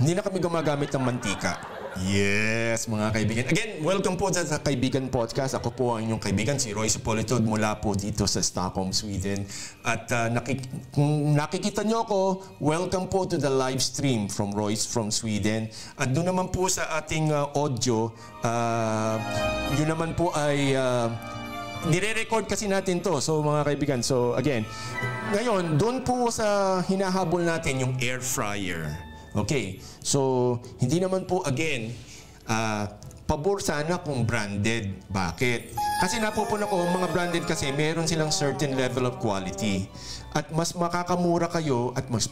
hindi na kami gumagamit ng mantika. Yes, mga kaibigan. Again, welcome po sa Kaibigan Podcast. Ako po ang inyong kaibigan, si Roy Sapolitod mula po dito sa Stockholm, Sweden. At kung nakikita nyo ako, welcome po to the live stream from Roy's from Sweden. At doon naman po sa ating audio, yun naman po ay nire-record kasi natin to. So mga kaibigan, so again, ngayon, doon po sa hinahabol natin yung air fryer. Okay, so hindi naman po again, pabor sana kung branded. Bakit? Kasi napupuna ko, mga branded kasi meron silang certain level of quality. At mas makakamura kayo at mas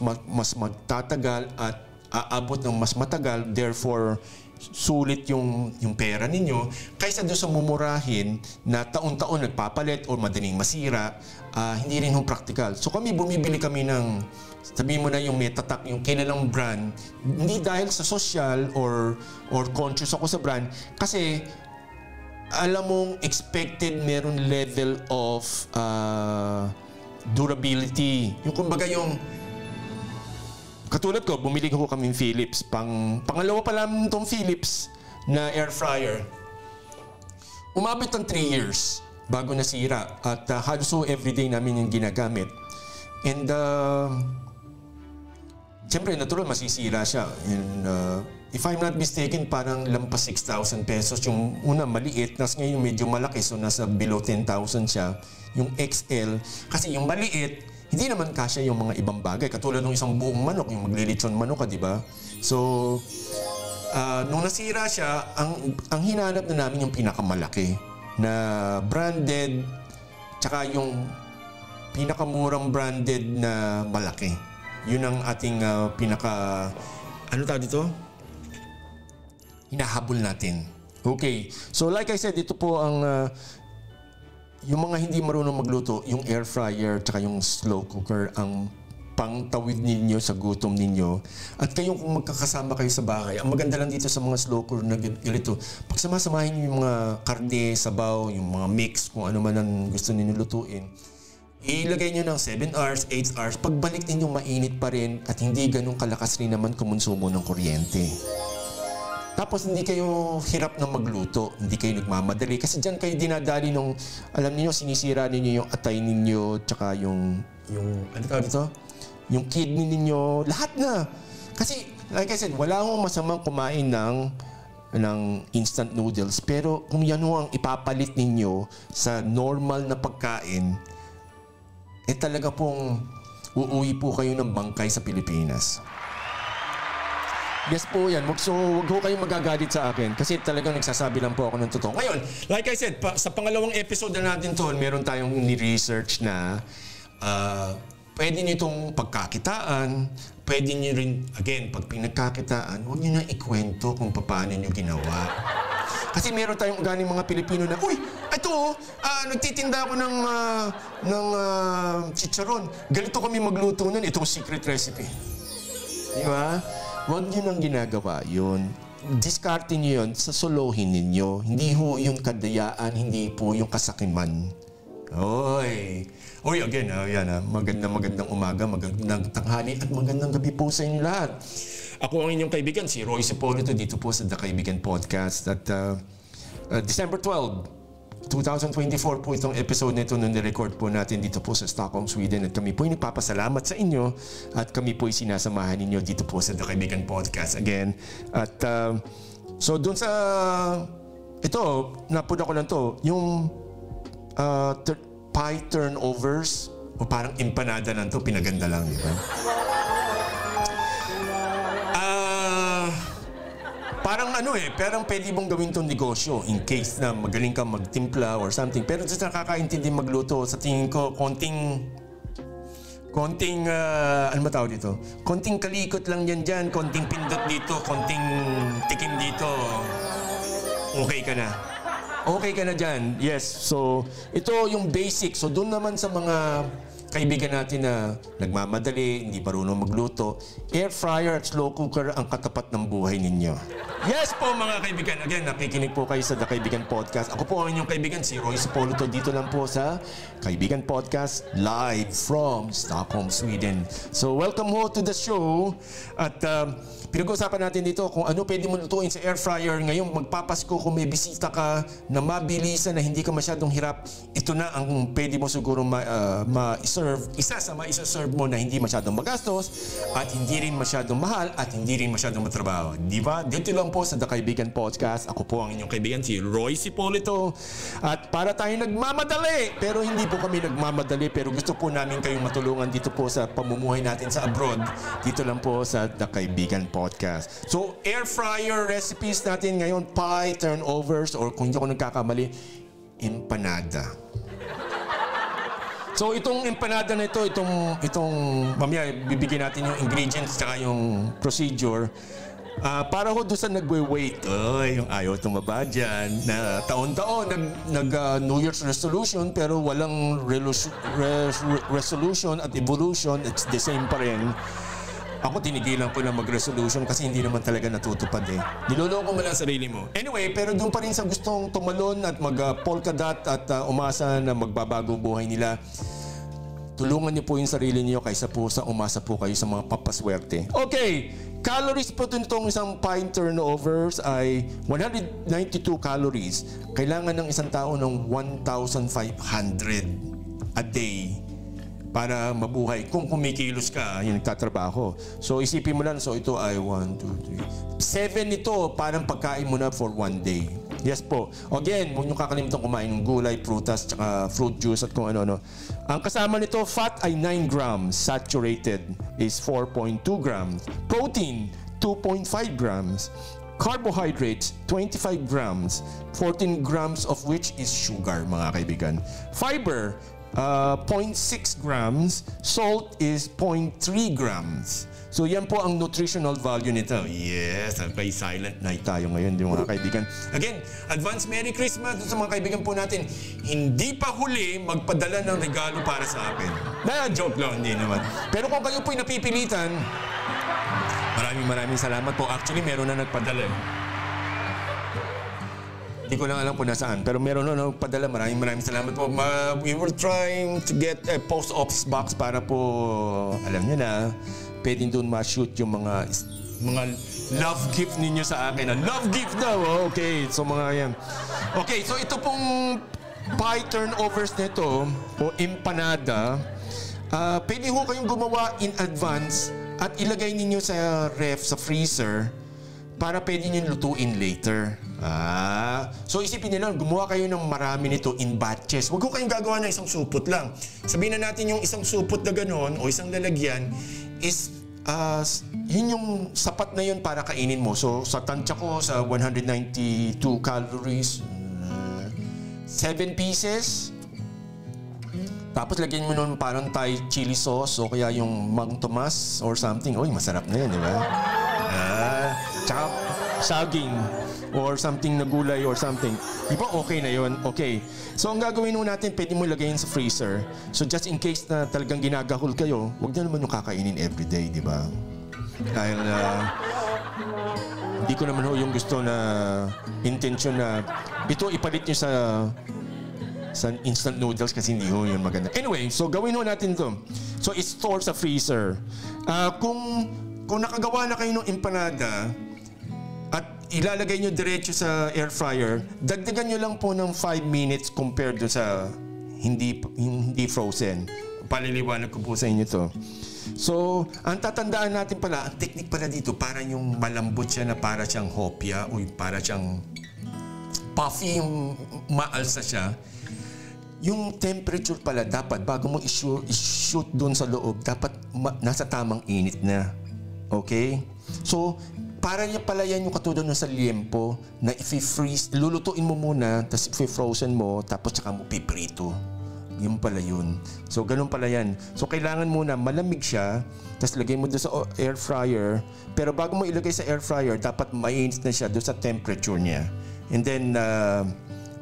magtatagal at aabot ng mas matagal. Therefore, sulit yung pera ninyo kaysa doon sa mumurahin na taon-taon nagpapalit o madaling masira, hindi rin yung practical. So bumibili kami ng, sabihin mo na yung Metatak, yung kilalang brand, hindi dahil sa social or conscious ako sa brand, kasi alam mong expected meron level of durability. Yung kumbaga yung katulad ko, bumili ko kaming Philips. Pangalawa pa lang itong Philips na air fryer. Umabot ng 3 years. bago nasira. At halos everyday namin yung ginagamit. And siyempre, natural masisira siya. And, if I'm not mistaken, parang lampas 6,000 pesos. Yung una maliit, nas ngayon medyo malaki, so nasa below 10,000 siya. Yung XL, kasi yung maliit, hindi naman kasya yung mga ibang bagay. Katulad ng isang buong manok, yung maglilitsyon manok ka, di ba? So, nung nasira siya, ang hinanap na namin yung pinakamalaki na branded, tsaka yung pinakamurang branded na malaki. Yun ang ating ano tawag dito? Hinahabol natin. Okay. So like I said, ito po ang yung mga hindi marunong magluto, yung air fryer tsaka yung slow cooker ang pangtawid ninyo sa gutom ninyo. At kayong kung magkakasama kayo sa bahay, ang maganda lang dito sa mga slow cooker na ganito, pag samasamahin nyo yung mga karne, sabaw, yung mga mix, kung ano man ang gusto ninyo lutuin, ilagay nyo ng 7 hours, 8 hours, pagbalik ninyo mainit pa rin at hindi ganun kalakas rin naman kumonsumo ng kuryente. Tapos hindi kayo hirap na magluto, hindi kayo nagmamadali. Kasi dyan kayo dinadali nung, alam niyo sinisira ninyo yung atay ninyo, tsaka yung ano tawag dito? Yung kidney ninyo, lahat na. Kasi, like I said, wala akong masamang kumain ng instant noodles. Pero kung yan ang ipapalit ninyo sa normal na pagkain, talaga pong uuwi po kayo ng bangkay sa Pilipinas. Yes po yan. So, huwag ho kayong magagalit sa akin kasi talagang nagsasabi lang po ako ng totoo. Ngayon, like I said, sa pangalawang episode na natin to, meron tayong ni-research na pwede nyo itong pagkakitaan, pwede nyo rin, again, pag pinagkakitaan, huwag nyo na ikwento kung paano nyo ginawa. Kasi meron tayong ganing mga Pilipino na, uy, ito, nagtitinda ako ng chicharon. Ganito kami magluto nun, itong secret recipe. Di ba? Huwag nyo nang ginagawa yun. Diskarte nyo yun sa solohin ninyo. Hindi ho yung kadayaan, hindi po yung kasakiman. Oy, again, magandang umaga, magandang tanghali at magandang gabi po sa inyo lahat. Ako ang inyong kaibigan, si Roy Sipolito, dito po sa The Kaibigan Podcast. At December 12, 2024 po itong episode nito nung nirecord po natin dito po sa Stockholm, Sweden. At kami po ay nagpapasalamat sa inyo at kami po ay sinasamahan ninyo dito po sa The Kaibigan Podcast again. At so doon sa ito, napuna ko lang to, yung pie turnovers o parang empanada lang to, pinaganda lang, di ba? Parang parang pwede mong gawin tong negosyo in case na magaling ka magtimpla or something. Pero sa nakakaintindi magluto, sa tingin ko, konting ano ba tawag dito? Konting kalikot lang yan dyan, konting pindot dito, konting tikim dito. Okay ka na. Okay ka na dyan. Yes. So, ito yung basic. So, doon naman sa mga kaibigan natin na nagmamadali, hindi marunong magluto, air fryer at slow cooker ang katapat ng buhay ninyo. Yes po mga kaibigan. Again, nakikinig po kayo sa The Kaibigan Podcast. Ako po ang inyong kaibigan, si Roy Sipolito, dito lang po sa Kaibigan Podcast, live from Stockholm, Sweden. So welcome ho to the show. At pinag-uusapan natin dito kung ano pwede mo lutuin sa air fryer. Ngayong magpapasko, kung may bisita ka na mabilisan, na hindi ka masyadong hirap, ito na ang pwede mo siguro ma-serve. Isa sa ma-serve mo na hindi masyadong magastos at hindi rin masyadong mahal at hindi rin masyadong matrabaho. Di ba? Dito lang po sa The Kaibigan Podcast. Ako po ang inyong kaibigan, si Roy Sipolito. At para tayo nagmamadali, pero hindi po kami nagmamadali, pero gusto po namin kayong matulungan dito po sa pamumuhay natin sa abroad. Dito lang po sa The Kaibigan Podcast. So, air fryer recipes natin ngayon, pie turnovers, or kung hindi ako nagkakamali, empanada. So, itong empanada na ito, itong mamaya bibigyan natin yung ingredients at yung procedure. Para ho doon sa nagwe-wait, yung ayaw tumaba dyan, na taon-taon New Year's resolution pero walang resolution at evolution, it's the same pa rin. Ako tinigilan ko na mag-resolution kasi hindi naman talaga natutupad eh. Niloloko mo lang sarili mo. Anyway, pero doon pa rin sa gustong tumalon at mag-polka dot at umasa na magbabago buhay nila, tulungan niyo po yung sarili niyo kaysa po sa umasa po kayo sa mga papaswerte. Okay, calories po nitong isang pine turnovers ay 192 calories. Kailangan ng isang tao ng 1,500 a day para mabuhay. Kung kumikilos ka, yung nagtatrabaho. So isipin mo lang, so ito ay 1, 2, 3. 7 ito, parang pagkain mo na for one day. Yes po. Again, huwag nyo kakalimutan kumain ng gulay, prutas, tsaka fruit juice at kung ano-ano. Ang kasama nito, fat ay 9 grams. Saturated is 4.2 grams. Protein, 2.5 grams. Carbohydrates, 25 grams. 14 grams of which is sugar, mga kaibigan. Fiber, 0.6 grams. Salt is 0.3 grams. So yan po ang nutritional value nito. Yes, okay, silent night tayo ngayon, mga kaibigan. Again, advance Merry Christmas sa mga kaibigan po natin. Hindi pa huli magpadala ng regalo para sa akin. Joke lang, hindi naman. Pero kung kayo po'y napipilitan, maraming salamat po. Actually, meron na nagpadala. Hindi ko lang alam kung nasaan, pero meron na nagpadala. Maraming salamat po. We were trying to get a post office box para po, alam niyo na, pwedeng doon ma-shoot yung mga love gift ninyo sa akin. Love gift daw! Okay, so mga yan. Okay, so ito pong pie turnovers nito o empanada, pwede ho kayong gumawa in advance at ilagay ninyo sa ref, sa freezer, para pwede nyo lutuin later. So isipin nyo lang, gumawa kayo ng marami nito in batches. Huwag ko kayong gagawa ng isang supot lang. Sabihin na natin yung isang supot na gano'n o isang lalagyan is yun yung sapat na yun para kainin mo. So sa tansya ko, sa 192 calories, 7 pieces. Tapos lagyan mo nun parang Thai chili sauce o kaya yung Mang Tomas or something. Uy, masarap na yun, di ba? Tsaka saging or something na gulay or something. Di ba okay na yun? Okay. So ang gagawin mo natin, pwede mo ilagay sa freezer. So just in case na talagang ginagahol kayo, huwag na naman yung kakainin everyday, di ba? Dahil hindi ko naman yung gusto na intention na ito ipalit nyo sa instant noodles kasi hindi ho yun maganda. Anyway, so gawin ho natin to. So i-store sa freezer. Kung nakagawa na kayo ng empanada at ilalagay nyo diretso sa air fryer, dagdagan nyo lang po ng 5 minutes compared do sa hindi frozen. Paliliwanag ko po sa inyo to. So, ang tatandaan natin pala, ang technique pala dito, para yung malambot siya na para siyang hopya o para siyang puffy, yung maalsa siya. Yung temperature pala dapat, bago mo i-shoot doon sa loob, dapat nasa tamang init na. Okay? So, para niya pala yan yung katulad ng sa liempo na i-freeze, lulutuin mo muna, tapos i-frozen mo, tapos saka mo piprito. Yun pala yun. So, ganun pala yan. So, kailangan muna malamig siya, tapos lagay mo doon sa air fryer. Pero bago mo ilagay sa air fryer, dapat mainit na siya doon sa temperature niya. And then,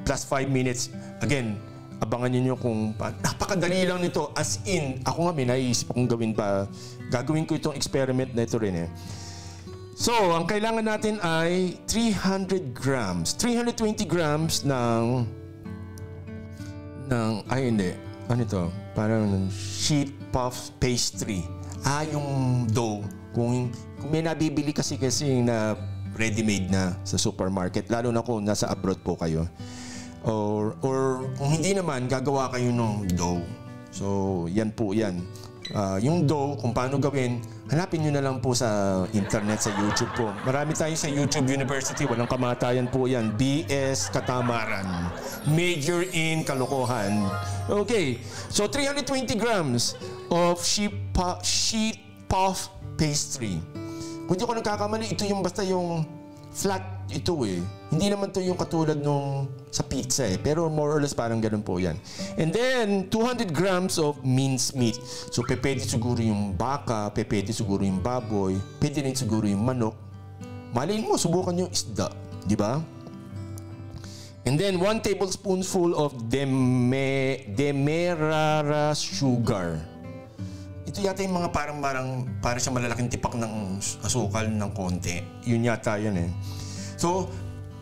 plus 5 minutes. Again, abangan niyo kung napakadali lang nito. As in, ako nga may naiisip akong gawin pa. Gagawin ko itong experiment na ito rin eh. So, ang kailangan natin ay 300 grams. 320 grams ng ay hindi. Ano ito? Parang sheet puff pastry. Yung dough. Kung may nabibili kasi na ready-made na sa supermarket, lalo na kung nasa abroad po kayo. Or kung hindi naman, gagawa kayo ng dough. So, yan po yan. Yung dough, kung paano gawin, hanapin nyo na lang po sa internet, sa YouTube po. Marami tayo sa YouTube University. Walang kamatayan po yan. BS Katamaran. Major in Kalokohan. Okay. So, 320 grams of sheet puff pastry. Kung di ko nagkakamali, ito yung basta yung flat ito eh. Hindi naman to yung katulad nung sa pizza eh. Pero more or less parang ganun po yan. And then, 200 grams of minced meat. So, pwede siguro yung baka, pwede siguro yung baboy, pwede rin siguro yung manok. Malay mo, subukan yung isda. Di ba? And then, 1 tablespoonful of demerara sugar. Ito yata yung mga parang siya malalaking tipak ng asukal ng konti. Yun yata yan eh. So,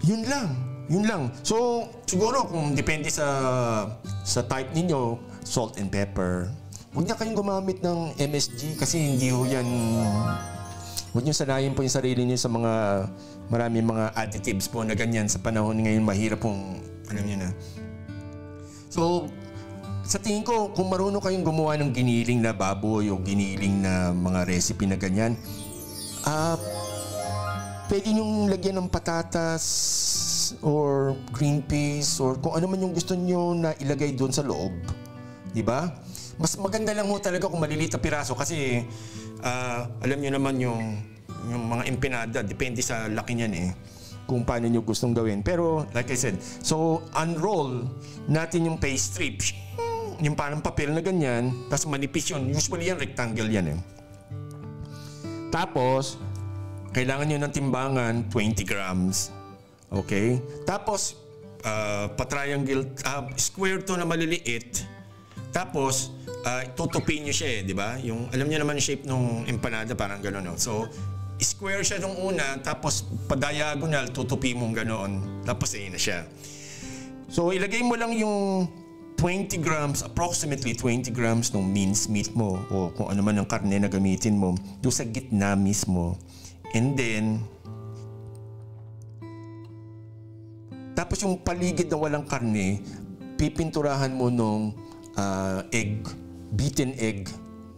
yun lang. So, siguro kung depende sa type ninyo, salt and pepper. Huwag na kayong gumamit ng MSG kasi hindi ho yan Huwag niyo sanayin po yung sarili niyo sa maraming mga additives po na ganyan sa panahon ngayon. Mahirap pong, alam niyo na. So, sa tingin ko, kung marunong kayong gumawa ng giniling na baboy o giniling na mga recipe na ganyan, pwede niyong lagyan ng patatas or green peas or kung ano man yung gusto niyo na ilagay doon sa loob. Diba? Mas maganda lang ho talaga kung maliliit na piraso kasi alam niyo naman yung mga empanada, depende sa laki niyan eh kung paano niyo gustong gawin. Pero like I said, so unroll natin yung pastry. Yung parang papel na ganyan, tapos manipis yun. Usually yan, rectangle yan eh. Tapos, kailangan nyo ng timbangan, 20 grams. Okay? Tapos, pa-triangle, square to na maliliit. Tapos, tutupin nyo siya eh, di ba? Yung, alam nyo naman yung shape ng empanada, parang gano'n. No? So, square siya nung una, tapos pa-diagonal, tutupi mong gano'n. Tapos, ayun na siya. So, ilagay mo lang yung 20 grams, approximately 20 grams ng minced meat mo o kung ano man ang karne na gamitin mo doon sa gitna mismo. And then, tapos yung paligid na walang karne, pipinturahan mo nung egg, beaten egg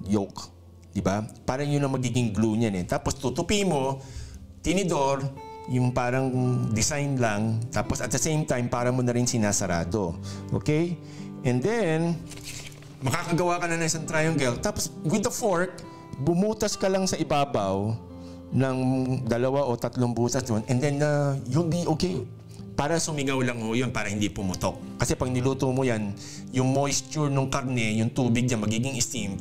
yolk. Diba? Parang yun ang magiging glue niyan eh. Tapos tutupi mo, tinidor, yung parang design lang. Tapos at the same time, para mo na rin sinasarado. Okay? And then, makakagawa ka na ng isang triangle. Tapos with the fork, bumutas ka lang sa ibabaw ng 2 o 3 butas doon. And then, you'll be okay. Para sumigaw lang ho yun, para hindi pumutok. Kasi pag niluto mo yan, yung moisture ng karne, yung tubig niya, magiging steam.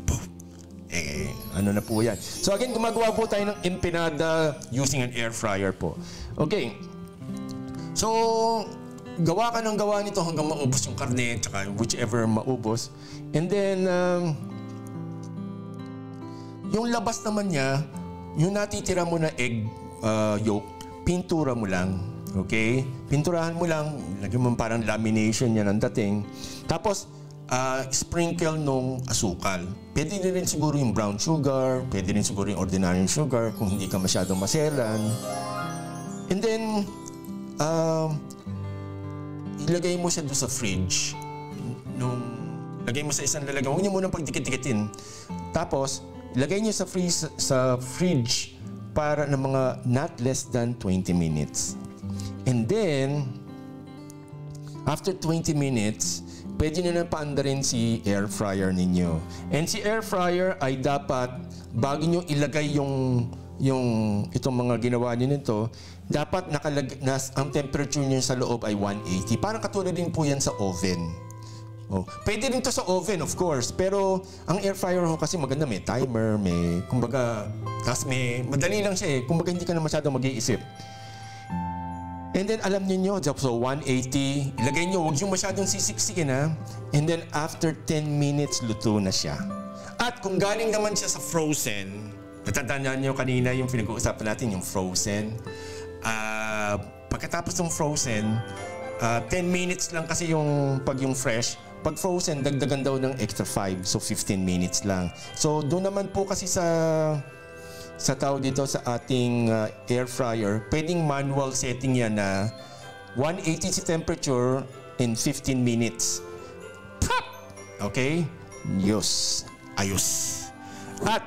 Ano na po yan. So again, gumagawa po tayo ng empanada using an air fryer po. Okay. So, gawa ka ng gawa nito hanggang maubos yung karne, tsaka whichever maubos. And then, yung labas naman niya, yung natitira mo na egg yolk, pintura mo lang. Okay? Pinturahan mo lang, lagyan mo parang lamination yan ang dating. Tapos, sprinkle nung asukal. Pwede rin siguro yung brown sugar, pwede rin siguro yung ordinary sugar kung hindi ka masyadong maselan. And then, ilagay mo siya doon sa fridge. Lagay mo sa isang lalagyan. Huwag niyo muna pagdikit-dikitin. Tapos, ilagay niyo sa fridge para ng mga not less than 20 minutes. And then, after 20 minutes, pwede nyo na paandarin si air fryer ninyo. And si air fryer ay dapat, bago nyo ilagay yung itong mga ginawa nyo nito, dapat ang temperature nyo sa loob ay 180. Parang katulad din po yan sa oven. Oh. Pwede rin to sa oven, of course. Pero ang air fryer ho kasi maganda, may timer, may, kumbaga, tapos madali lang siya eh. Kumbaga hindi ka na masyadong mag-iisip. And then alam niyo, so 180, ilagay niyo, huwag yung masyadong sisiksikin ha. And then after 10 minutes, luto na siya. At kung galing naman siya sa frozen, natatandaan niyo kanina yung pinag-uusapan natin, yung frozen. Pagkatapos ng frozen, 10 minutes lang kasi yung fresh. Pag frozen, dagdagan daw ng extra 5, so 15 minutes lang. So doon naman po kasi sa tao dito sa ating air fryer, pwedeng manual setting yan na 180 si temperature in 15 minutes. Pop! Okay? Ayos. At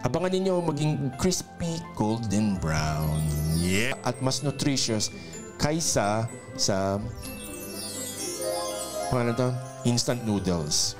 abangan ninyo maging crispy golden brown. Yeah. At mas nutritious kaysa sa instant noodles.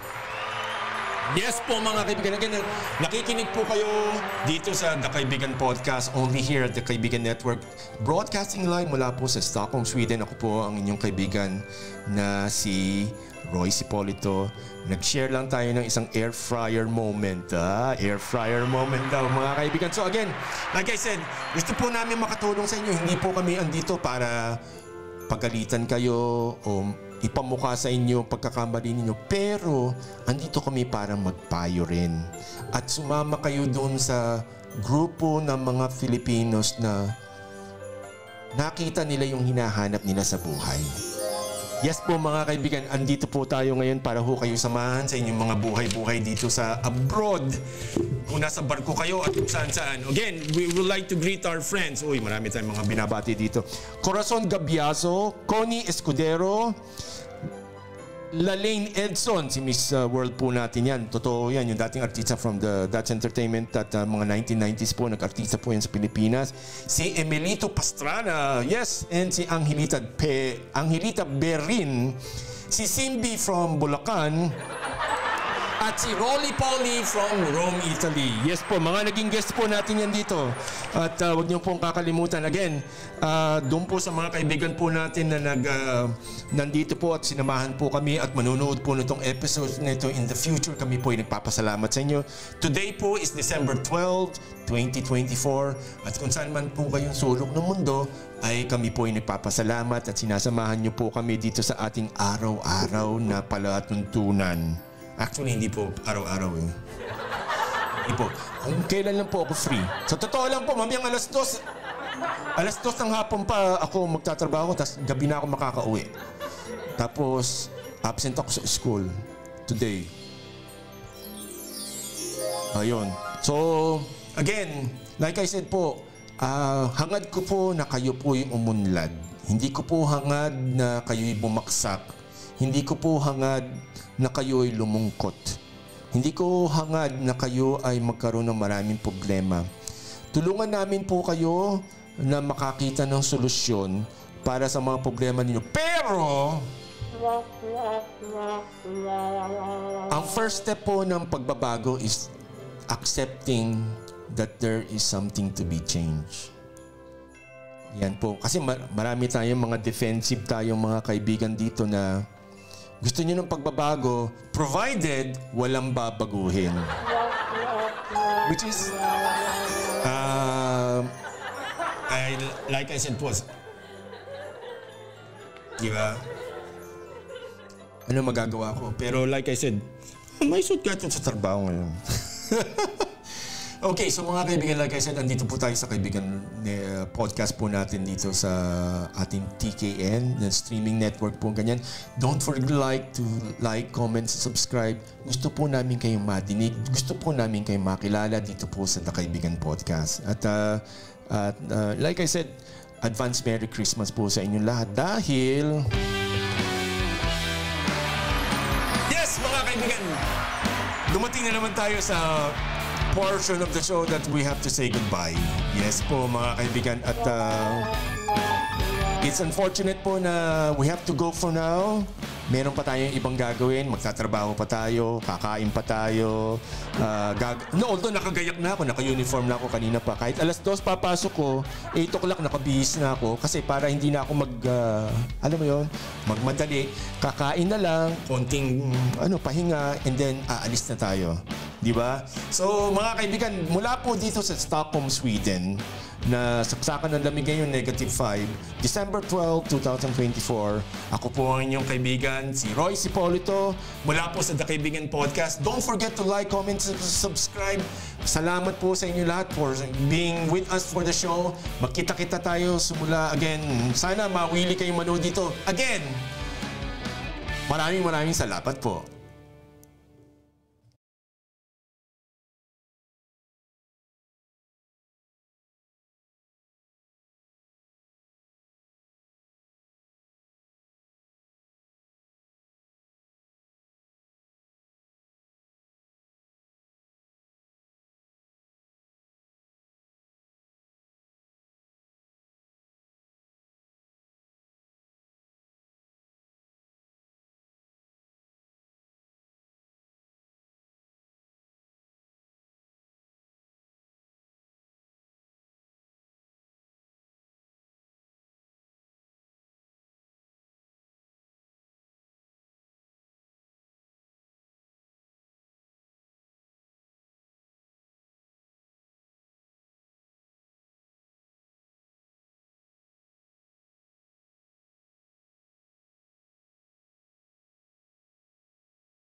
Yes po mga kaibigan. Again, nakikinig po kayo dito sa The Kaibigan Podcast, only here at The Kaibigan Network. Broadcasting live mula po sa Stockholm, Sweden. Ako po ang inyong kaibigan na si Roy Cipolito. Nag-share lang tayo ng isang air fryer moment. Air fryer moment daw mga kaibigan. So again, like I said, gusto po namin makatulong sa inyo. Hindi po kami andito para pagalitan kayo o ipamukha sa inyo pagkakamali ninyo. Pero, andito kami para magpayo rin. At sumama kayo doon sa grupo ng mga Filipinos na nakita nila yung hinahanap nila sa buhay. Yes po mga kaibigan, andito po tayo ngayon para ho kayo samahan sa inyong mga buhay-buhay dito sa abroad. Kung nasa barko kayo at kung saan-saan. Again, we would like to greet our friends. Uy, marami tayong mga binabati dito. Corazon Gabiazo, Connie Escudero, Lalaine Edson, si Miss World po natin yan. Totoo yan, yung dating artista from the Dutch Entertainment at mga 1990s po, nag-artista po yan sa Pilipinas. Si Emelito Pastrana, yes, and si Angelita Berin, si Simbi from Bulacan, at si Rolly Polly from Rome, Italy. Yes po, mga naging guest po natin yan dito. At huwag niyo pong kakalimutan. Again, doon po sa mga kaibigan po natin na nandito po at sinamahan po kami at manunood po nitong episode nito in the future. Kami po ay nagpapasalamat sa inyo. Today po is December 12, 2024. At kung saan man po kayong sulok ng mundo, ay kami po ay nagpapasalamat at sinasamahan niyo po kami dito sa ating araw-araw na palatuntunan. Actually, hindi po araw-araw eh. Hindi po. Kailan lang po ako free. Sa totoo lang po, mamayang alas 2 ng hapon pa ako magtatrabaho, tapos gabi na ako makakauwi. Tapos, absent ako sa school today. Ayun. So, again, like I said po, hangad ko po na kayo po yung umunlad. Hindi ko po hangad na kayo'y bumaksak. Hindi ko po hangad na kayo ay lumungkot. Hindi ko hangad na kayo ay magkaroon ng maraming problema. Tulungan namin po kayo na makakita ng solusyon para sa mga problema ninyo. Pero, ang first step po ng pagbabago is accepting that there is something to be changed. Yan po. Kasi marami tayong mga defensive tayong mga kaibigan dito na gusto niyo ng pagbabago, provided walang babaguhin. Which is, like I said po, di ba? Ano magagawa ko? Pero like I said, may suit ka sa trabaho ngayon. Okay, so mga kaibigan, like I said, andito po tayo sa kaibigan podcast po natin dito sa ating TKN, the streaming network po, ganyan. Don't forget to like, comment, subscribe. Gusto po namin kayong madinig. Gusto po namin kayong makilala dito po sa The Kaibigan Podcast. At like I said, advance Merry Christmas po sa inyong lahat dahil... Yes, mga kaibigan! Dumating na naman tayo sa portion of the show that we have to say goodbye. Yes po mga kaibigan at it's unfortunate po na we have to go for now. Meron pa tayong ibang gagawin. Magtatrabaho pa tayo, kakain pa tayo. Although nakagayak na ako, naka-uniform na ako kanina pa. Kahit alas 2 papasok ko, 8 o'clock nakabihis na ako. Kasi para hindi na ako alam mo yun, magmadali. Kakain na lang, konting pahinga, and then aalis na tayo. Di ba? So mga kaibigan, mula po dito sa Stockholm, Sweden, na saksakan ng lamig ngayon, -5, December 12, 2024. Ako po ang inyong kaibigan, si Roy Cipolito, mula po sa The Kaibigan Podcast. Don't forget to like, comment, subscribe. Salamat po sa inyo lahat for being with us for the show. Magkita-kita tayo sumula again. Sana mawili kayong manood dito. Again, maraming salamat po.